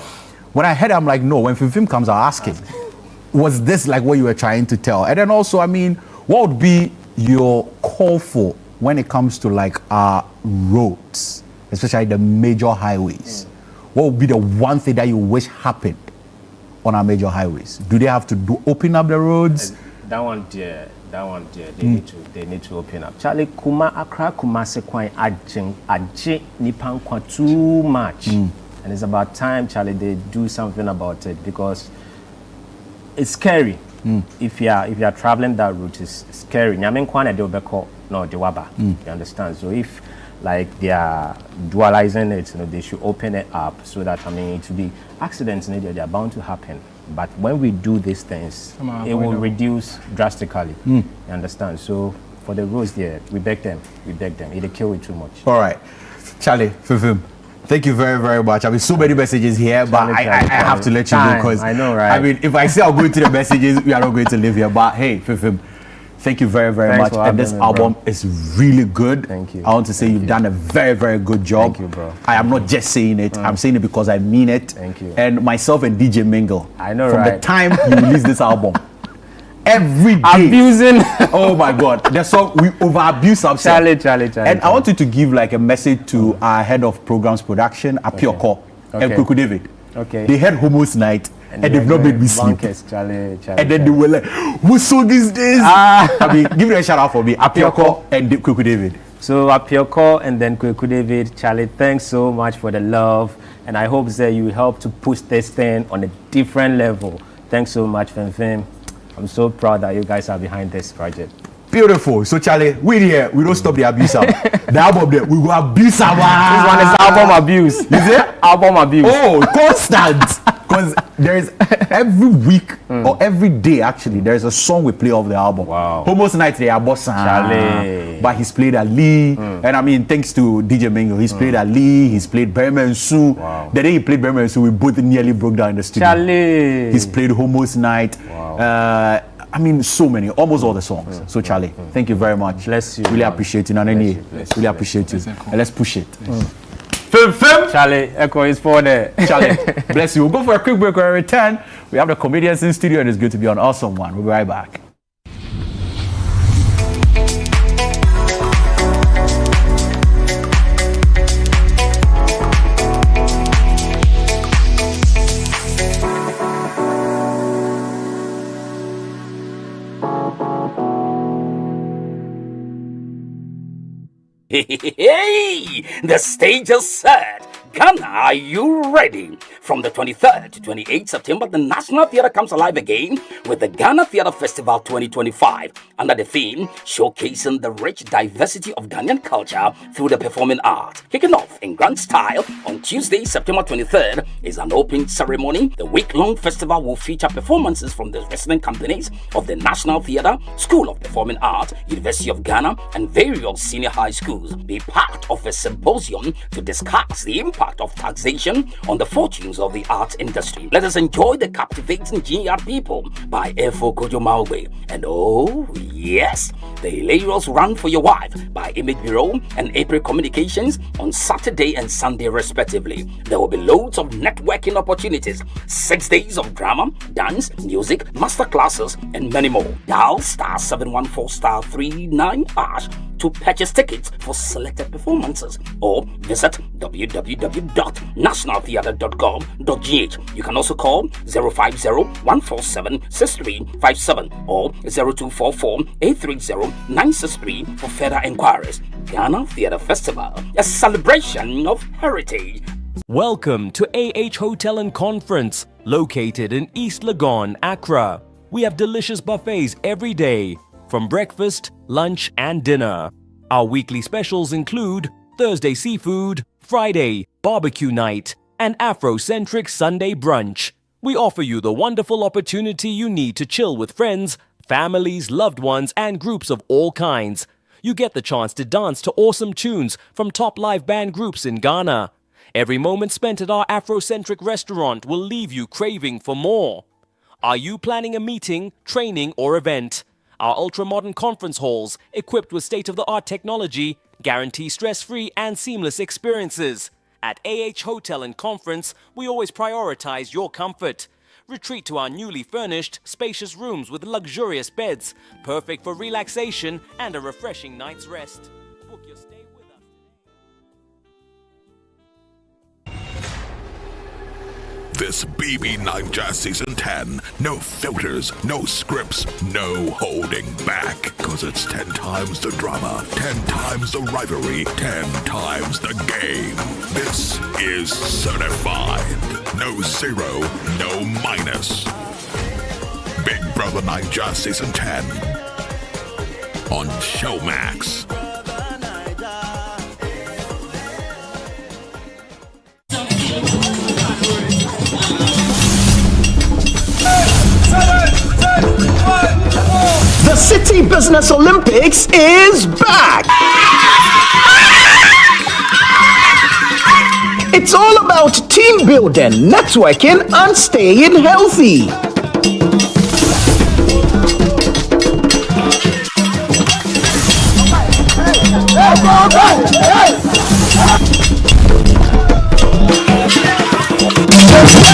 when I heard it, I'm like, no, when Fim comes, I'll ask him, was this like what you were trying to tell? And then also, I mean, what would be your call for when it comes to like our roads, especially the major highways? What would be the one thing that you wish happened on our major highways? Do they have to open up the roads? That one, they need to open up. Charlie, Accra Kumasi Kwai Aje Nipankwa too much, and it's about time, Charlie, they do something about it, because it's scary. If you are traveling that route, it's scary. Nyamen Kwana de Obeko no de Waba. You understand? So if like they are dualizing it, they should open it up so that, I mean, it will be accidents, they are bound to happen. But when we do these things, it will reduce drastically. You understand? So for the roads there, we beg them. It'll kill it too much. All right. Charlie, Fim, thank you very, very much. I mean, so many messages here, but I have to let you go, because I know, right? I mean, if I say I'll go into the messages, we are not going to live here. But hey, Fim, thank you very, very much. And this album is really good. Thank you. I want to say you've done a very, very good job. Thank you, bro. I am not just saying it. I'm saying it because I mean it. Thank you. And myself and DJ Mingle. I know, from right? the time you release this album, every day. Abusing. Oh my God. The song, we over-abuse ourselves. Charlie. And I want you to give like a message to our head of programs production, Ekow and Kweku David. Okay. They had Homos Night and they've not made me sleep. Charlie. And then they were like, what song is this? I mean, give it a shout out for me. Ekow and Kweku David. So Ekow and then Kweku David, Charlie, thanks so much for the love. And I hope that you help to push this thing on a different level. Thanks so much, Fim. I'm so proud that you guys are behind this project. Beautiful. So Charlie, we here, we don't stop the abuse. The album there, we will abuse our. This one is album abuse. Is it? Album abuse. Oh, constant. Because there is every week or every day actually, there is a song we play off the album. Wow. Homos Night they are bossa. Charlie. But he's played Ali. And I mean, thanks to DJ Mingo, he's played Ali, he's played Berman and Sue. Wow. The day he played Berman and Sue, we both nearly broke down in the studio. Charlie. He's played Homos Night. Wow. I mean, so many, almost all the songs. So Charlie, thank you very much. Bless you. Really appreciate you. Really appreciate you. And let's push it. Fim. Charlie, Ekow is for there. Charlie, bless you. We'll go for a quick break. When we return, we have the comedians in studio, and it's good to be on Awesome One. We'll be right back. Hey, the stage is set. Ghana, are you ready? From the 23rd to 28th September, the National Theatre comes alive again with the Ghana Theatre Festival 2025 under the theme showcasing the rich diversity of Ghanaian culture through the performing art. Kicking off in grand style on Tuesday, September 23rd is an opening ceremony. The week-long festival will feature performances from the resident companies of the National Theatre, School of Performing Art, University of Ghana, and various senior high schools. Be part of a symposium to discuss the impact of taxation on the fortunes of the arts industry. Let us enjoy the captivating GR People by Ekow Koomson. And oh yes, the hilarious Run for Your Wife by Image Bureau and April Communications on Saturday and Sunday respectively. There will be loads of networking opportunities, 6 days of drama, dance, music, masterclasses, and many more. Dial *714*39# to purchase tickets for selected performances or visit www.nationaltheatre.gov.gh. You can also call 050-147-6357 or 0244-830-963 for further inquiries. Ghana Theatre Festival, a celebration of heritage. Welcome to AH Hotel and Conference, located in East Legon, Accra. We have delicious buffets every day, from breakfast, lunch, and dinner. Our weekly specials include Thursday seafood, Friday barbecue night, and Afrocentric Sunday brunch. We offer you the wonderful opportunity you need to chill with friends, families, loved ones, and groups of all kinds. You get the chance to dance to awesome tunes from top live band groups in Ghana. Every moment spent at our Afrocentric restaurant will leave you craving for more. Are you planning a meeting, training, or event? Our ultra-modern conference halls, equipped with state-of-the-art technology, guarantee stress-free and seamless experiences. At AH Hotel and Conference, we always prioritize your comfort. Retreat to our newly furnished, spacious rooms with luxurious beds, perfect for relaxation and a refreshing night's rest. Book your stay with us today. This BB9 Jazz Season 10. No filters, no scripts, no holding back. Cause it's 10 times the drama, 10 times the rivalry, 10 times the game. This is certified. No zero, no minus. Big Brother 9 Jazz Season 10 on Showmax. The City Business Olympics is back! It's all about team building, networking, and staying healthy.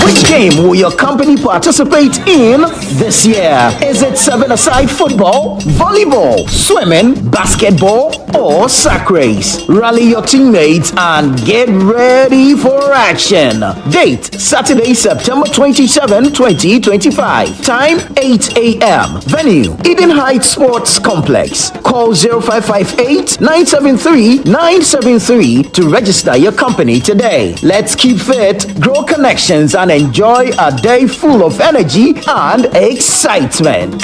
Which game will your company participate in this year? Is it 7-a-side football, volleyball, swimming, basketball, or sack race? Rally your teammates and get ready for action. Date, Saturday, September 27, 2025. Time, 8 a.m. Venue, Eden Heights Sports Complex. Call 0558-973-973 to register your company today. Let's keep fit, grow connections, and enjoy a day full of energy and excitement.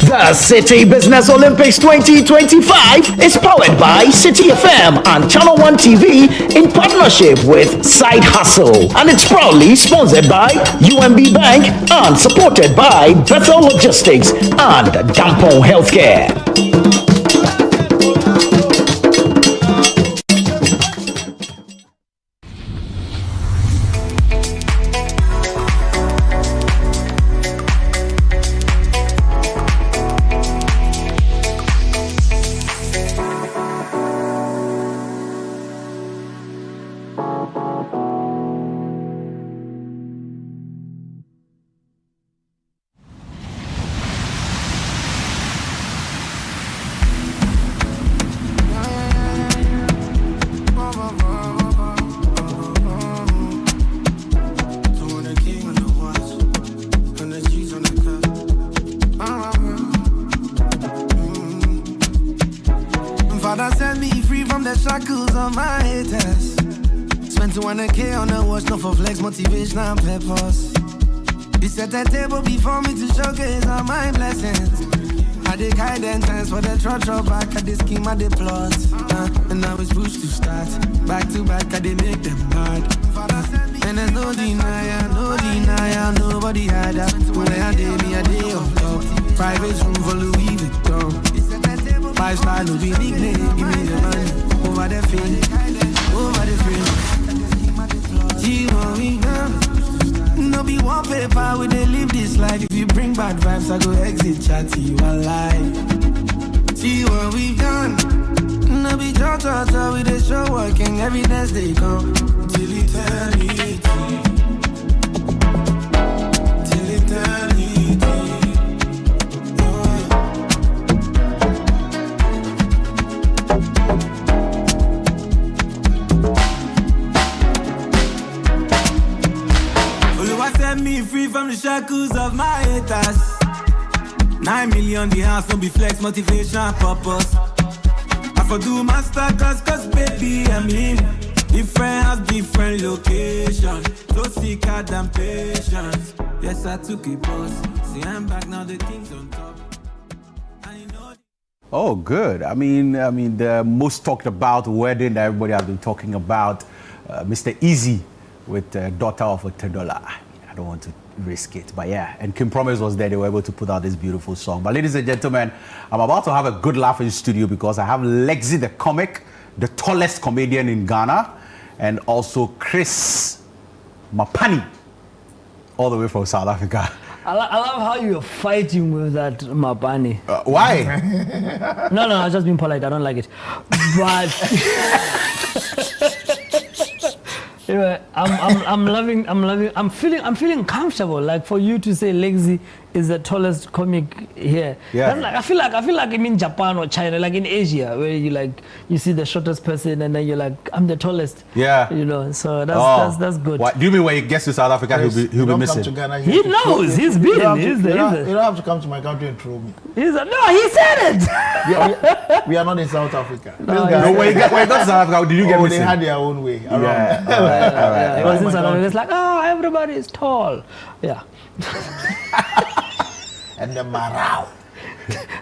The City Business Olympics 2025 is powered by City FM and Channel 1 TV in partnership with Side Hustle, and it's proudly sponsored by UMB Bank and supported by Bethel Logistics and Dampon Healthcare. Father set me free from the shackles of my haters. Spent 200K on the watch, not for flex, motivation and purpose. He set a table before me to showcase all my blessings. I did guidance for the trot back at the scheme of the plot. And I was pushed to start. Back to back, I did make them mad. And there's no denial, nobody had that. When I did me, I did on top. Private room for Louis Vuitton. 5-star, no be nickname, give me the money. Over the fame, over the frame. No be wallpaper, we they live this life. If you bring bad vibes, I go exit chat to you alive. See what we've done. No be talk, we they show working, evidence they come. Till eternity. Till eternity. Set me free from the shackles of my haters. 9 million the house, no be flex, motivation and purpose. I for do master cause baby I'm in. Different house, different location. So sick than patience. Yes, I took a pause. See, I'm back now, the things on top. Oh, good. I mean, the most talked about wedding that everybody has been talking about, Mr. Easy with daughter of $10. I don't want to risk it. But yeah, and Kim Promise was there. They were able to put out this beautiful song. But ladies and gentlemen, I'm about to have a good laugh in the studio because I have Lexi the comic, the tallest comedian in Ghana, and also Chris Mapani, all the way from South Africa. I love how you're fighting with that Mapani. Why? No, I was just being polite. I don't like it. But anyway, I'm feeling comfortable. Like for you to say Lexi is the tallest comic here. Yeah. That's like I feel like I'm in Japan or China, like in Asia, where you see the shortest person and then you're like, I'm the tallest. Yeah. So that's good. What do you mean when he gets to South Africa he'll be missing? He knows. He's been. You don't have to come to my country and throw me. No, he said it. We are not in South Africa. No, when you got to South Africa, did you get missing? They had their own way. Around. Yeah. It was in South Africa. It's like, everybody is tall. Yeah. And the Marau.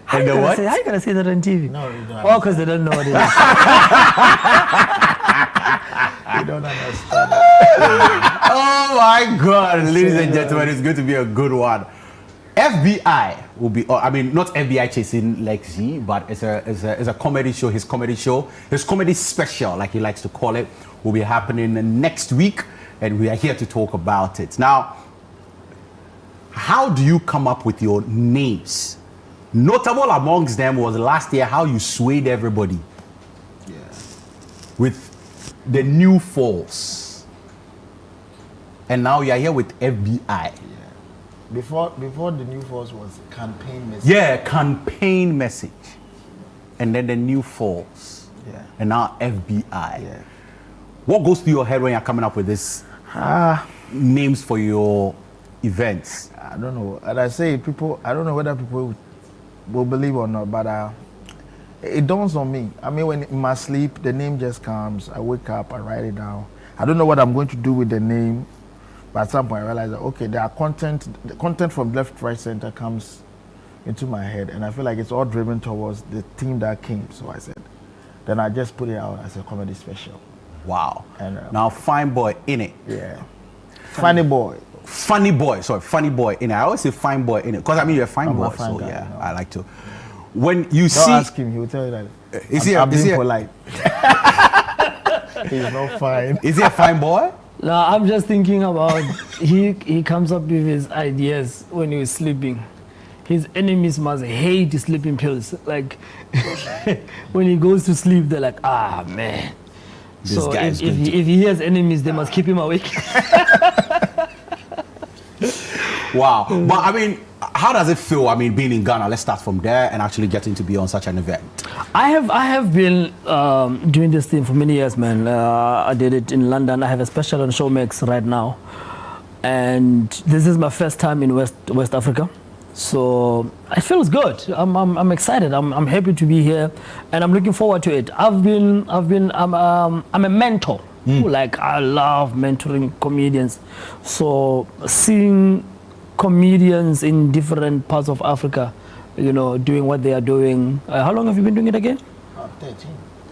How you gonna say that on TV? No, you don't. Because they don't know what it is. You don't understand. Oh my God, ladies and gentlemen, it's going to be a good one. FBI will be, not FBI chasing Lexi, but it's a comedy show. His comedy special, like he likes to call it, will be happening next week, and we are here to talk about it. Now, how do you come up with your names? Notable amongst them was last year how you swayed everybody with the New Force, and now you are here with FBI. Before the New Force was campaign message. Yeah, campaign message. And then the New Force. Yeah. And now FBI. Yeah. What goes through your head when you're coming up with this names for your events? I don't know. And I say I don't know whether people will believe or not, but it dawns on me. I mean, when in my sleep, the name just comes. I wake up, I write it down. I don't know what I'm going to do with the name. But at some point I realized that, okay, the content from left, right, center comes into my head, and I feel like it's all driven towards the theme that came. So I said, then I just put it out as a comedy special. Wow. And now, Fine Boy in it. Yeah. Funny boy in it. I always say Fine Boy in it, because you're a fine boy, fine guy, yeah, no. I like to. When you Don't see... ask him, he will tell you that. I'm being polite. He's not fine. Is he a fine boy? No, I'm just thinking about he comes up with his ideas when he's sleeping. His enemies must hate sleeping pills. Like when he goes to sleep, they're like, man. This guy is if he has enemies, they must keep him awake. Wow. But how does it feel? Being in Ghana. Let's start from there and actually getting to be on such an event. I have been doing this thing for many years, man. I did it in London. I have a special on Showmax right now, and this is my first time in West Africa, so it feels good. I'm excited. I'm happy to be here, and I'm looking forward to it. I'm a mentor. Like I love mentoring comedians, so seeing comedians in different parts of Africa, doing what they are doing. How long have you been doing it again?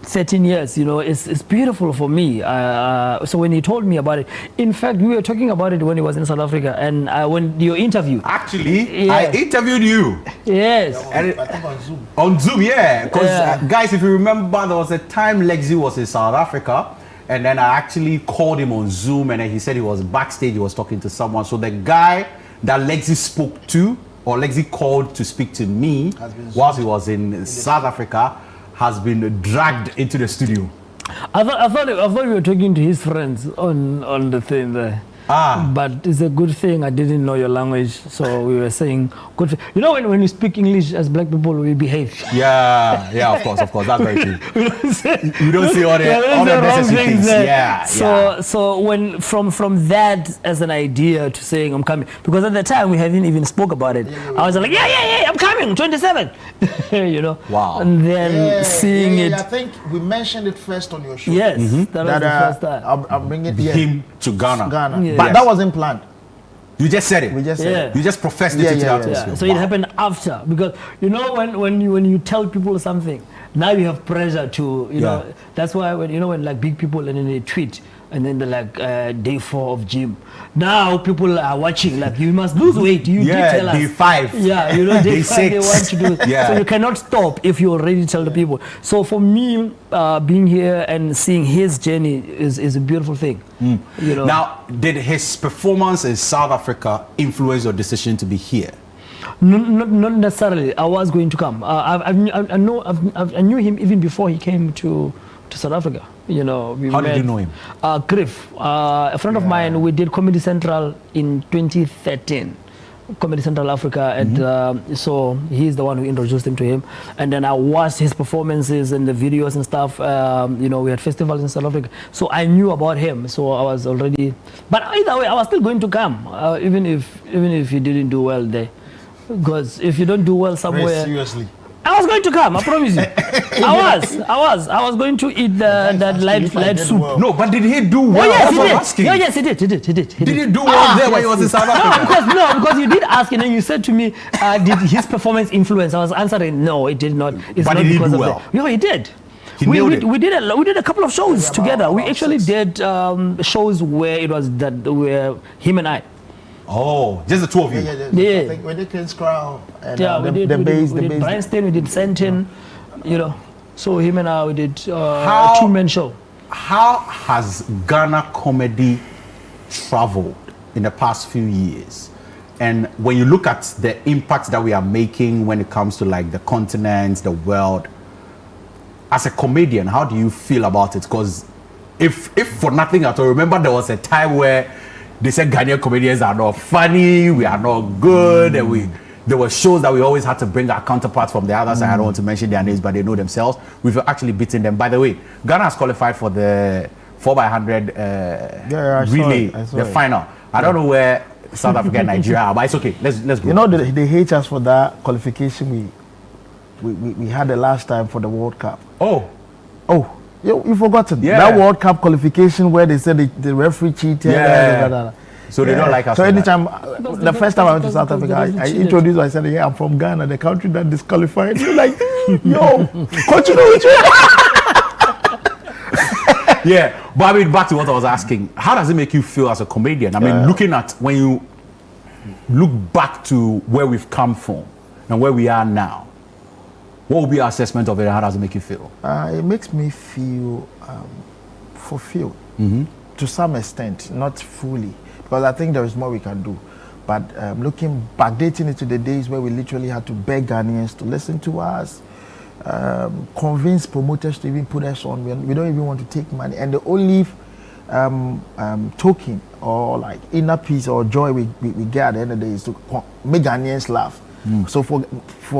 13 years. It's beautiful for me. So when he told me about it, in fact, we were talking about it when he was in South Africa, and when your interview. Actually, yeah. I interviewed you. Yes. I think on Zoom. On Zoom, yeah. Because guys, if you remember, there was a time Lexi was in South Africa, and then I actually called him on Zoom, and then he said he was backstage, he was talking to someone. So the guy that Lexi spoke to, or Lexi called to speak to me whilst he was in South Africa, has been dragged into the studio. I thought we were talking to his friends on the thing there. But it's a good thing I didn't know your language, so we were saying good. When you speak English as black people, we behave. Yeah, of course, that's very true. You don't see all the necessary things. Yeah. So when from that as an idea to saying I'm coming, because at the time we haven't even spoke about it. I was like, yeah, I'm coming, 27. Wow. And then seeing it. I think we mentioned it first on your show. Yes, that was the first time. I'm bringing him to Ghana. Yeah. But that wasn't planned. You just said it. We just said it. You just professed it into the atmosphere. So it happened after, because when you tell people something, now you have pressure to that's why when like big people and then they tweet, And then they're like day 4 of gym. Now people are watching like you must lose weight. You did tell us. Day 5. Yeah, you know day 5 6. they want to do. Yeah. So you cannot stop if you already tell the people. So for me, being here and seeing his journey is a beautiful thing. You know. Now, did his performance in South Africa influence your decision to be here? Not necessarily. I was going to come. I knew him even before he came to South Africa. You know, How did you know him? Griff, a friend of mine. We did Comedy Central in 2013. Comedy Central Africa, and so he's the one who introduced him to him. And then I watched his performances and the videos and stuff. You know, we had festivals in South Africa, so I knew about him. So I was already, but either way, I was still going to come, even if he didn't do well there, because if you don't do well somewhere, Very seriously. I was going to come. I promise you. I was going to eat that light soup. Well. No, but did he do well? Oh, yes, That's he what I'm did. asking. Yeah, yes, he did. Did he do well there when he was in South Africa? Because you did ask and then you said to me, did his performance influence? I was answering, no, it did not. It's But not did he because do of well? that. Yeah, he did. We did a couple of shows together. We actually did shows where it was where him and I. Oh, just the two of you. Yeah. I think we did King's Crown and We did Bryanston, we did Sentin, you know. So him and I, we did a 2-man show. How has Ghana comedy traveled in the past few years? And when you look at the impact that we are making when it comes to like the continent, the world, as a comedian, how do you feel about it? Because if for nothing at all, remember there was a time where they said Ghanaian comedians are not funny, we are not good, and there were shows that we always had to bring our counterparts from the other side. I don't want to mention their names, but they know themselves. We've actually beaten them. By the way, Ghana has qualified for the 4x100 relay, the final. I don't know where South Africa and Nigeria are, but it's okay. Let's go. You know, they hate us for that qualification we had the last time for the World Cup. Oh, you forgotten Yeah. that World Cup qualification where they said the referee cheated. Yeah. So they don't like us. So for that. anytime, the first time I went to South Africa, I introduced myself. I said, "Yeah, I'm from Ghana, the country that disqualified." You're like, "Yo, continue with you." Yeah, but I mean, back to what I was asking. How does it make you feel as a comedian? I mean, looking at when you look back to where we've come from and where we are now, what would be your assessment of it and how does it make you feel? It makes me feel fulfilled to some extent, not fully, because I think there is more we can do. But looking back, dating into the days where we literally had to beg Ghanaians to listen to us, convince promoters to even put us on. We don't even want to take money. And the only token or like inner peace or joy we get at the end of the day is to make Ghanaians laugh. So for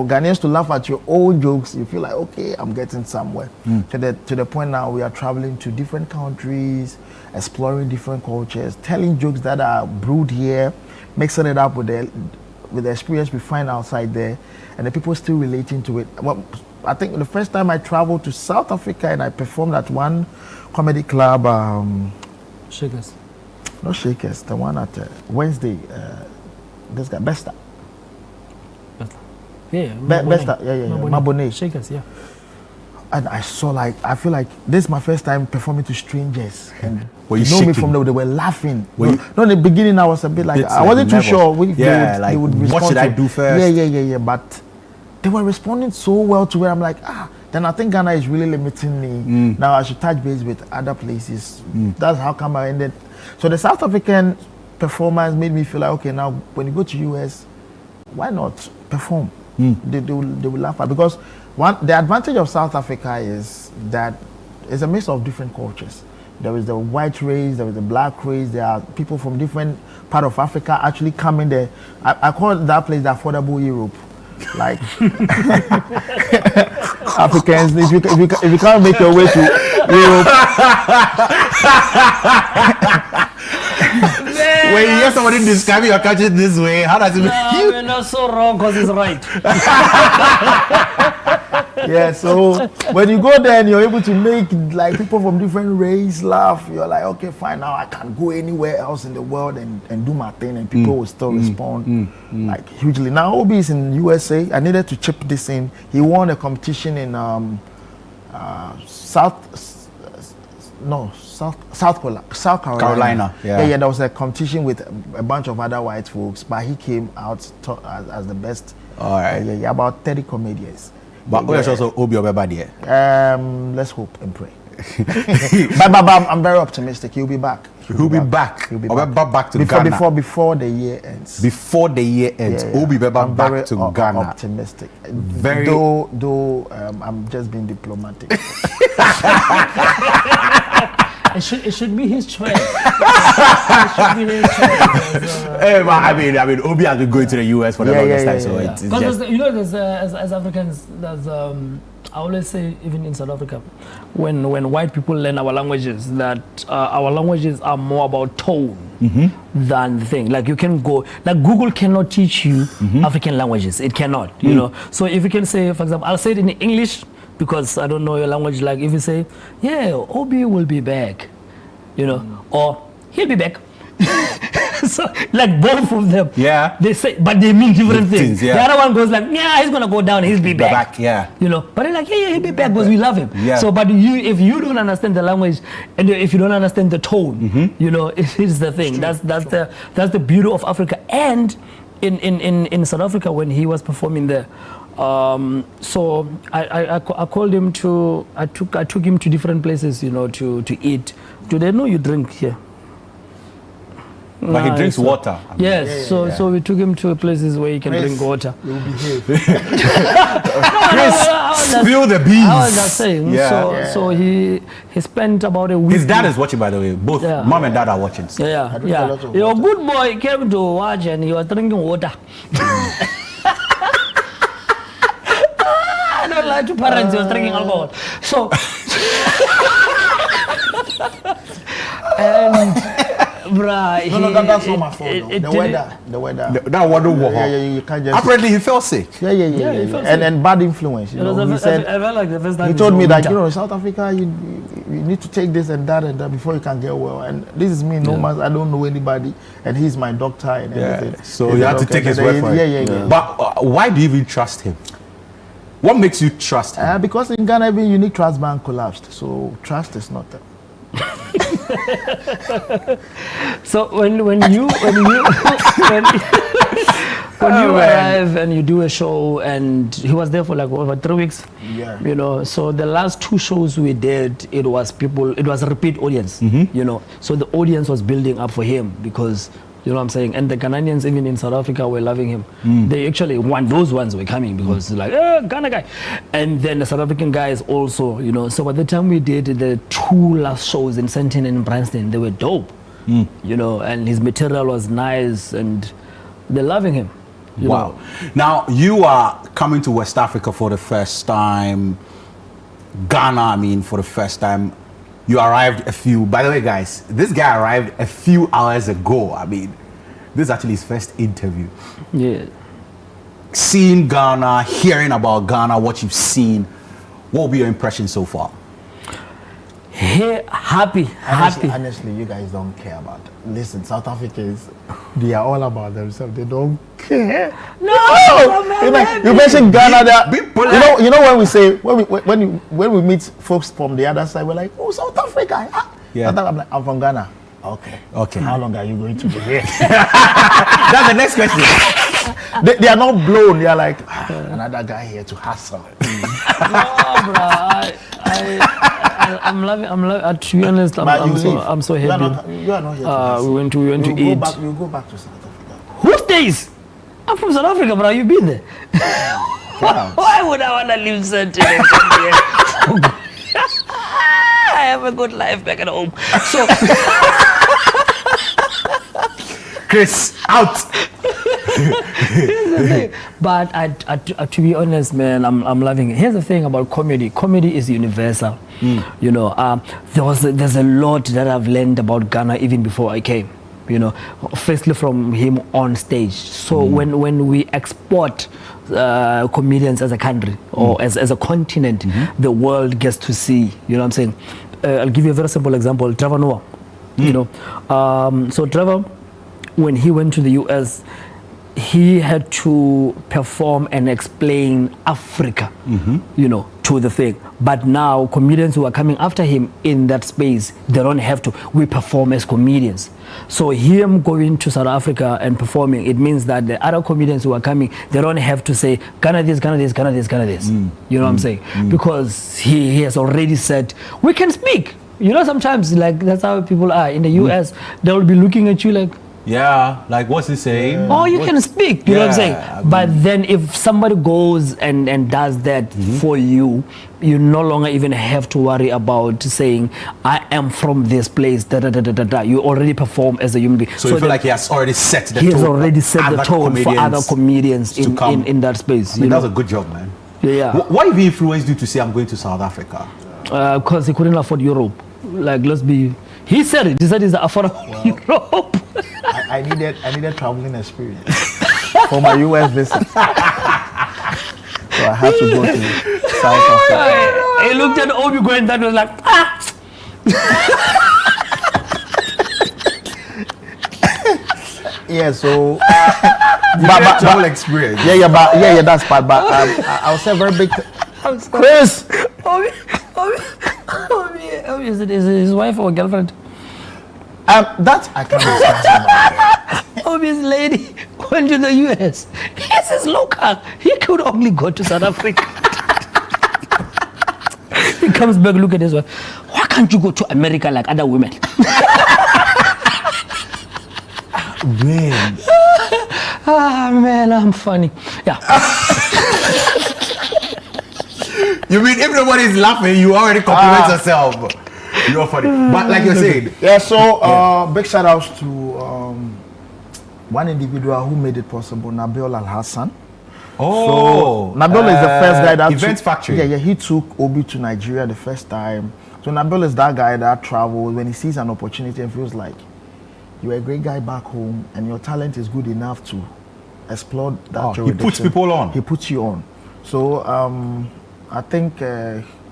Ghanaians to laugh at your own jokes, you feel like, okay, I'm getting somewhere. To the point now we are traveling to different countries, exploring different cultures, telling jokes that are brewed here, mixing it up with the experience we find outside there, and the people still relating to it. Well, I think the first time I traveled to South Africa and I performed at one comedy club, Shakers. not Shakers, the one at Wednesday, this guy, Besta. Yeah, Besta, Mabone. Shakers, yeah. And I feel like this is my first time performing to strangers. And Were you know me shaking? from there, they were laughing. Were you- No, in the beginning I was a bit like, I wasn't too nervous? sure if Yeah, they would respond. what should I to- do first? Yeah. But they were responding so well to where I'm like, then I think Ghana is really limiting me. Now I should touch base with other places. That's how come I ended. So the South African performance made me feel like, okay, now when you go to US, why not perform? They will laugh at, because the advantage of South Africa is that it's a mix of different cultures. There is the white race, there is the black race, there are people from different part of Africa actually coming there. I call that place the affordable Europe. Like Africans, if you can't make your way to Europe, When you hear somebody describing your country this way, how does it make you? We're not so wrong because it's right. yeah. So when you go there and you're able to make like people from different race laugh, you're like, okay, fine. Now I can go anywhere else in the world and do my thing, and people will still respond like hugely. Now Obi is in USA. I needed to chip this in. He won a competition in South Carolina. Yeah. There was a competition with a bunch of other white folks, but he came out as the best. All right. About 30 comedians. But we also Obi Obebadi. Let's hope and pray. but I'm very optimistic. He'll be back. He'll be back. He'll be back to Ghana. Before the year ends. Before the year ends, Obi Beba back to Ghana. Optimistic. Very. Though I'm just being diplomatic. It should be his choice. It should be his choice. I mean, Obi has been going to the US for the longest time, so it's just... There's as Africans, there's I always say, even in South Africa, when white people learn our languages, that our languages are more about tone than the thing. Like you can go, like Google cannot teach you African languages. It cannot, you know. So if you can say, for example, I'll say it in English because I don't know your language. Like if you say, yeah, Obi will be back, you know, or he'll be back. So like both of them, they say, but they mean different things. The other one goes like, yeah, he's gonna go down, he'll be back. You know, but they're like, yeah, he'll be back because we love him. So, but if you don't understand the language and if you don't understand the tone, you know, it's the thing. That's the beauty of Africa. And in South Africa when he was performing there, so I called him to, I took him to different places, you know, to eat. Do they know you drink here? But he drinks water. Yes, so we took him to places where he can drink water. You'll behave. Spill the beans. I was just saying. So he spent about a week. His dad is watching, by the way. Both mom and dad are watching. So. Your good boy came to watch and he was drinking water. I don't lie to parents. He was drinking alcohol. So. And. Bruh, that's not my fault. The weather. That weather. You can't just. Apparently, he fell sick. Yeah. And bad influence. You know, he said. I felt like the first time he told me that in South Africa, you need to take this and that before you can get well. And this is me, no man. I don't know anybody, and he's my doctor and everything. So you have to take his word for it. But why do you even trust him? What makes you trust him? Because in Ghana, every unique trust bank collapsed. So trust is not there. So when you arrive and you do a show, and he was there for like over 3 weeks, you know. So the last 2 shows we did, it was a repeat audience, you know. So the audience was building up for him because. You know what I'm saying? And the Ghanaians, even in South Africa, were loving him. They actually those ones were coming because like, Ghana guy. And then the South African guys also, you know. So by the time we did the 2 last shows in Sandton and Branston, they were dope. You know, and his material was nice and they're loving him. Wow. Know. Now, you are coming to West Africa for the first time. Ghana, I mean, for the first time. You arrived by the way, guys, this guy arrived a few hours ago. I mean, this is actually his first interview. Yeah. Seeing Ghana, hearing about Ghana, what you've seen, what will be your impression so far? Happy. Honestly, you guys don't care about it. Listen, South Africans, they are all about themselves. They don't care. No. You mentioned Ghana. You know when we say when we meet folks from the other side, we're like, oh, South Africa. I'm like, I'm from Ghana. Okay. How long are you going to be here? That's the next question. They are not blown. They are like another guy here to hustle. No, bro. I'm loving. To be honest, I'm so happy. You are not here to hustle. We went to eat. We'll go back to South Africa. Who stays? I'm from South Africa, bro. You've been there. Why would I want to leave Sandton? I have a good life back at home. So, Chris, out. But to be honest, man, I'm loving it. Here's the thing about comedy. Comedy is universal. You know, there's a lot that I've learned about Ghana even before I came. You know, firstly from him on stage. So when we export comedians as a country or as a continent, the world gets to see. You know what I'm saying? I'll give you a very simple example. Trevor Noah. You know, so Trevor, when he went to the US, he had to perform and explain Africa, you know, to the thing. But now comedians who are coming after him in that space, they don't have to. We perform as comedians. So him going to South Africa and performing, it means that the other comedians who are coming, they don't have to say Ghana this, Ghana this, Ghana this, Ghana this. You know what I'm saying? Because he has already said we can speak. You know, sometimes like that's how people are in the US. They will be looking at you like, yeah, like what's he saying? oh, you can speak. You know what I'm saying? But then if somebody goes and does that for you, you no longer even have to worry about saying, I am from this place, da da da da da da. You already perform as a human being. So you feel like he has already set the tone. He has already set the tone for other comedians in that space. I mean, that's a good job, man. Yeah. Why have he influenced you to say I'm going to South Africa? Because he couldn't afford Europe. Like, let's be... He said it. He said it's affordable Europe. I needed traveling experience for my US visa. So I had to go to South Africa. He looked at Obi going that was like, Yeah, so but travel experience. Yeah, that's part. But I was a very big Chris. Obi, is it his wife or girlfriend? That I can't discuss. Obi's lady went to the US. He says, local. He could only go to South Africa. He comes back, look at his wife. Why can't you go to America like other women? Man. Man, I'm funny. Yeah. You mean if nobody's laughing, you already compliment yourself. You're funny. But like you're saying. Yeah, so big shout outs to one individual who made it possible, Nabil Al Hassan. Oh. So Nabil is the first guy that Event Factory. Yeah, he took Obi to Nigeria the first time. So Nabil is that guy that travels when he sees an opportunity and feels like you're a great guy back home and your talent is good enough to explore that. He puts people on. He puts you on. So I think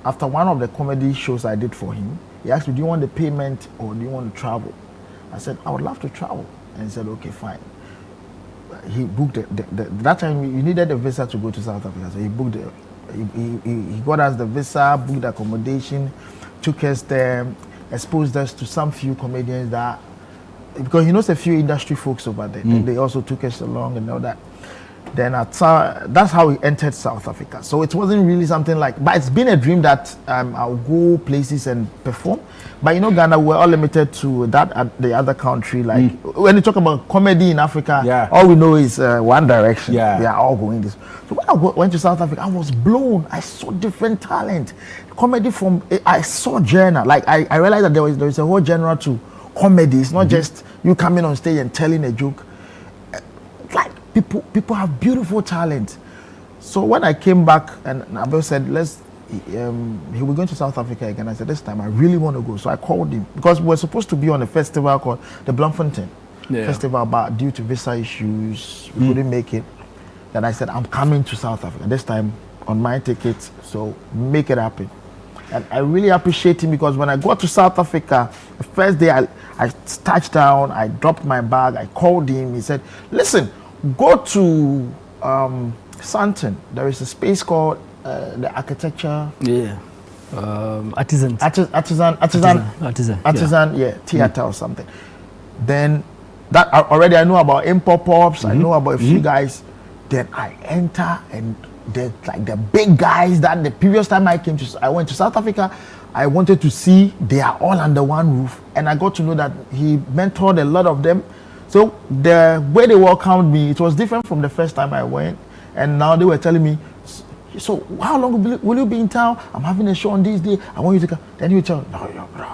after one of the comedy shows I did for him, he asked me, do you want the payment or do you want to travel? I said, I would love to travel. And he said, okay, fine. He booked that time you needed a visa to go to South Africa. So he booked he got us the visa, booked the accommodation, took us there, exposed us to some few comedians that, because he knows a few industry folks over there. And they also took us along and all that. Then that's how he entered South Africa. So it wasn't really something like, but it's been a dream that I'll go places and perform. But you know, Ghana, we're all limited to that the other country. Like when you talk about comedy in Africa, all we know is one direction. We are all going this. So when I went to South Africa, I was blown. I saw different talent. Comedy I saw genre. Like I realized that there is a whole genre to comedy. It's not just you coming on stage and telling a joke. Like people have beautiful talent. So when I came back and Abel said, he was going to South Africa again. I said, this time I really want to go. So I called him because we were supposed to be on a festival called the Bloemfontein Festival, but due to visa issues, we couldn't make it. Then I said, I'm coming to South Africa this time on my ticket. So make it happen. And I really appreciate him because when I got to South Africa, the first day I touched down, I dropped my bag, I called him. He said, listen, go to Sandton. There is a space called the architecture. Artisan, theater or something. Then that already I know about Import Pops, I know about a few guys. Then I enter and they're like the big guys that the previous time I went to South Africa, I wanted to see. They are all under one roof, and I got to know that he mentored a lot of them. So the way they welcomed me, it was different from the first time I went. And now they were telling me, so how long will you be in town? I'm having a show on this day. I want you to come. Then you tell, no, bro,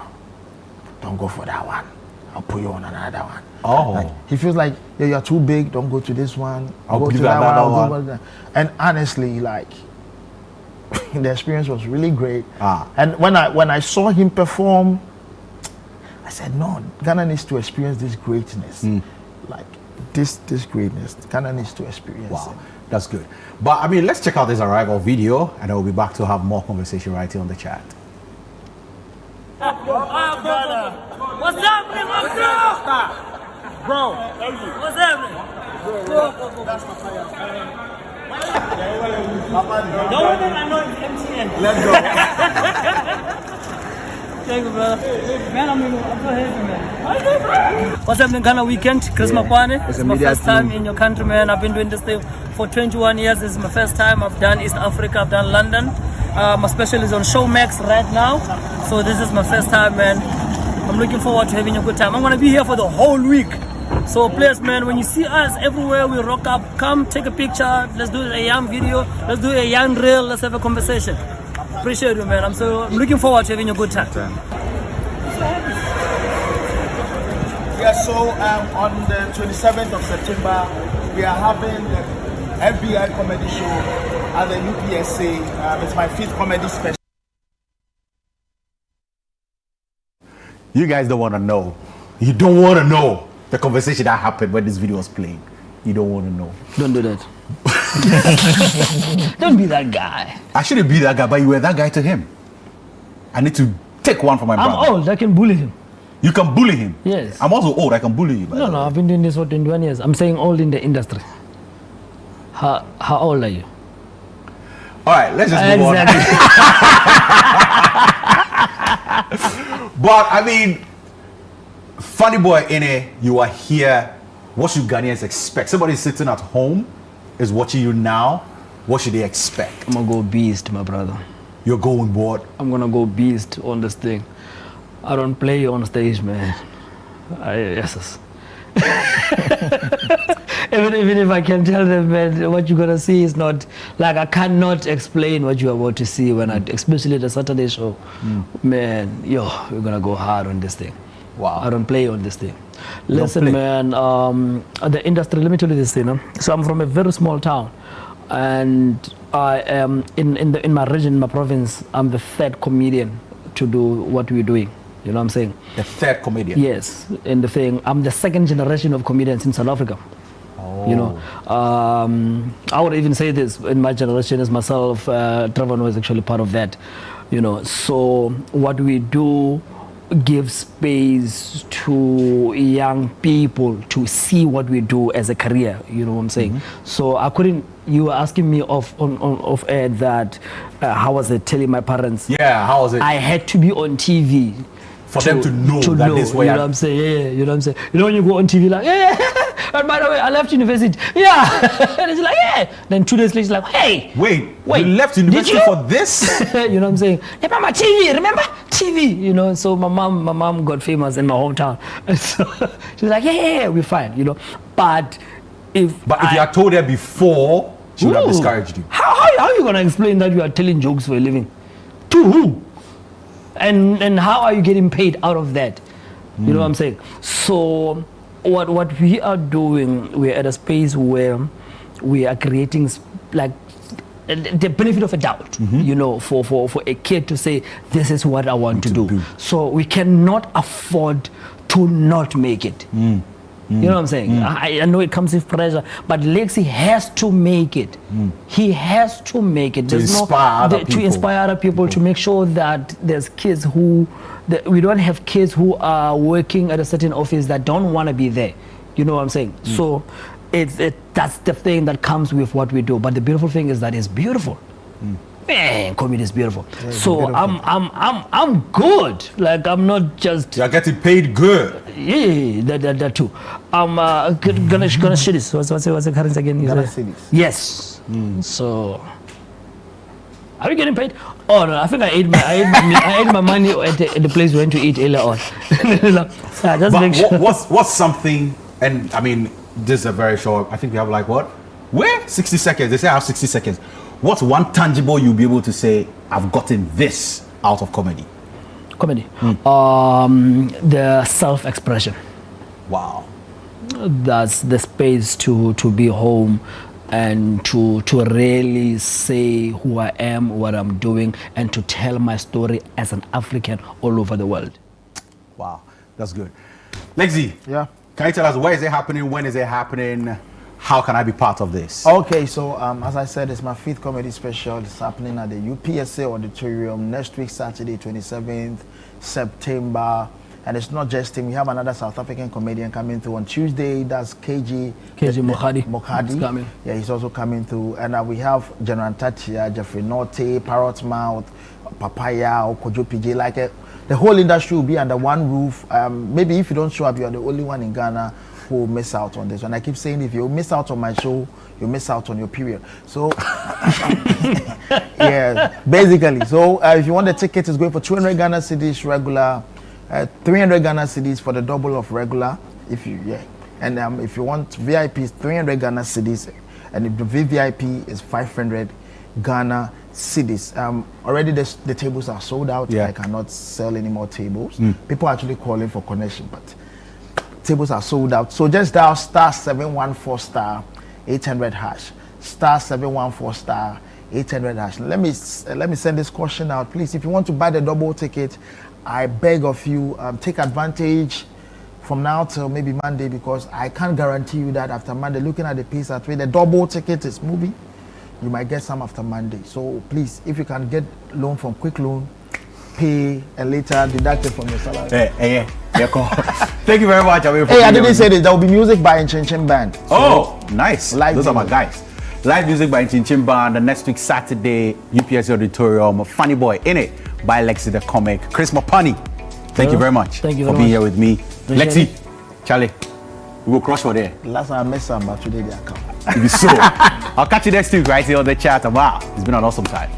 don't go for that one. I'll put you on another one. Oh. Like, he feels like, you're too big. Don't go to this one. I'll go give to you that another one. One. And honestly, like, the experience was really great. And when I saw him perform, I said, no, Ghana needs to experience this greatness. Like, this greatness. Ghana needs to experience it. That's good. But I mean, let's check out this arrival video and then we'll be back to have more conversation right here on the chat. What's happening, my bro? What's happening? Bro, that's my fire. The only thing I know is MTN. Let's go. Thank you, brother. Man, I'm so happy, man. What's happening, Ghana weekend? Chris Mapwane. It's my first time in your country, man. I've been doing this thing for 21 years. This is my first time. I've done East Africa. I've done London. My special is on Showmax right now. So this is my first time, man. I'm looking forward to having a good time. I'm going to be here for the whole week. So please, man, when you see us everywhere, we rock up. Come take a picture. Let's do a young video. Let's do a young reel. Let's have a conversation. Appreciate you, man. I'm looking forward to having a good time. Yeah, so on the 27th of September, we are having the FBI comedy show at the UPSA. It's my 5th comedy special. You guys don't want to know. You don't want to know the conversation that happened when this video was playing. You don't want to know. Don't do that. Don't be that guy. I shouldn't be that guy, but you were that guy to him. I need to take one for my brother. I'm old. I can bully him. You can bully him? Yes. I'm also old. I can bully you. No, I've been doing this for 21 years. I'm saying old in the industry. How old are you? All right, let's just move on. But, I mean, funny boy, Ine, you are here. What should Ghanaians expect? Somebody sitting at home is watching you now. What should they expect? I'm going to go beast, my brother. You're going what? I'm going to go beast on this thing. I don't play on stage, man. Yes. even if I can tell them, man, what you're gonna see is not like I cannot explain what you're about to see when especially the Saturday show. Man, we're gonna go hard on this thing. Wow. I don't play on this thing. Listen, man, the industry, let me tell you this thing. So I'm from a very small town, and I am in my region, my province, I'm the 3rd comedian to do what we're doing. You know what I'm saying? The 3rd comedian? Yes. In the thing, I'm the 2nd generation of comedians in South Africa. Oh. You know, I would even say this, in my generation as myself, Trevor was actually part of that. You know, so what we do gives space to young people to see what we do as a career. You know what I'm saying? So I couldn't, you were asking me off air that, how was it telling my parents? Yeah, how was it? I had to be on TV. For them to know that this way. You know what I'm saying? Yeah, you know what I'm saying? You know when you go on TV like, and by the way, I left university. Yeah. And it's like, Then 2 days later, it's like, hey. Wait, you left university for this? You know what I'm saying? Hey, Mama, TV, remember? TV, you know. So my mom got famous in my hometown. And so she's like, yeah, we're fine, you know. But if you had told her before, she would have discouraged you. How are you going to explain that you are telling jokes for a living? To who? And how are you getting paid out of that? You know what I'm saying? So what we are doing, we're at a space where we are creating like the benefit of a doubt, you know, for a kid to say, this is what I want to do. So we cannot afford to not make it. You know what I'm saying? I know it comes with pressure, but Lexi has to make it. He has to make it. To inspire other people. To make sure that there's kids we don't have kids who are working at a certain office that don't want to be there. You know what I'm saying? So that's the thing that comes with what we do. But the beautiful thing is that it's beautiful. Man, comedy is beautiful. Yeah, so beautiful. I'm good. Like I'm not just. You're getting paid good. Yeah, that too. I'm gonna share this. What's the currency again? Gonna see this. Yes. So. Are you getting paid? Oh no, I think I ate my money at the place we went to eat earlier on. Just make sure. What's something? And I mean, this is a very short. I think we have like what? Where 60 seconds. They say I have 60 seconds. What's one tangible you'll be able to say, I've gotten this out of comedy? Comedy? The self-expression. Wow. That's the space to be home and to really say who I am, what I'm doing, and to tell my story as an African all over the world. Wow, that's good. Lexi, yeah. Can you tell us where is it happening, when is it happening? How can I be part of this? Okay, so as I said, it's my 5th comedy special. It's happening at the UPSA Auditorium next week, Saturday, 27th September. And it's not just him. We have another South African comedian coming through on Tuesday. That's KG Mokhadi. Coming. Yeah, he's also coming through. And we have General Tatia, Jeffrey Norte, Parrot Mouth, Papaya, Okojo PJ. Like the whole industry will be under one roof. Maybe if you don't show up, you're the only one in Ghana who will miss out on this. And I keep saying, if you miss out on my show, you miss out on your period. So, yeah, basically. So if you want the ticket, it's going for 200 Ghana cedis regular. 300 Ghana cedis for the double of regular, and if you want VIP, is 300 Ghana cedis, and if the VVIP is 500 Ghana cedis. Already the tables are sold out. Yeah. I cannot sell any more tables. People are actually calling for connection, but tables are sold out. So just dial *714 *800 hash, *714 *800 hash. Let me send this question out, please. If you want to buy the double ticket, I beg of you, take advantage from now till maybe Monday, because I can't guarantee you that after Monday, looking at the pace at which the double ticket is moving, you might get some after Monday. So please, if you can get loan from Quick Loan, pay and later deduct it from your salary. Yeah. Thank you very much. I didn't say this. There will be music by Inchin Band. So, nice. Those are my guys. Live music by Inchin Band. The next week, Saturday, UPS Auditorium. Funny Boy in it by Lexi the Comic. Chris Mapani. Thank you very much for being here with me. Lexi, Charlie, we will cross for there. Last time I messed up, but today they are coming. It'll be so. I'll catch you next week right here on the chat. Wow, it's been an awesome time.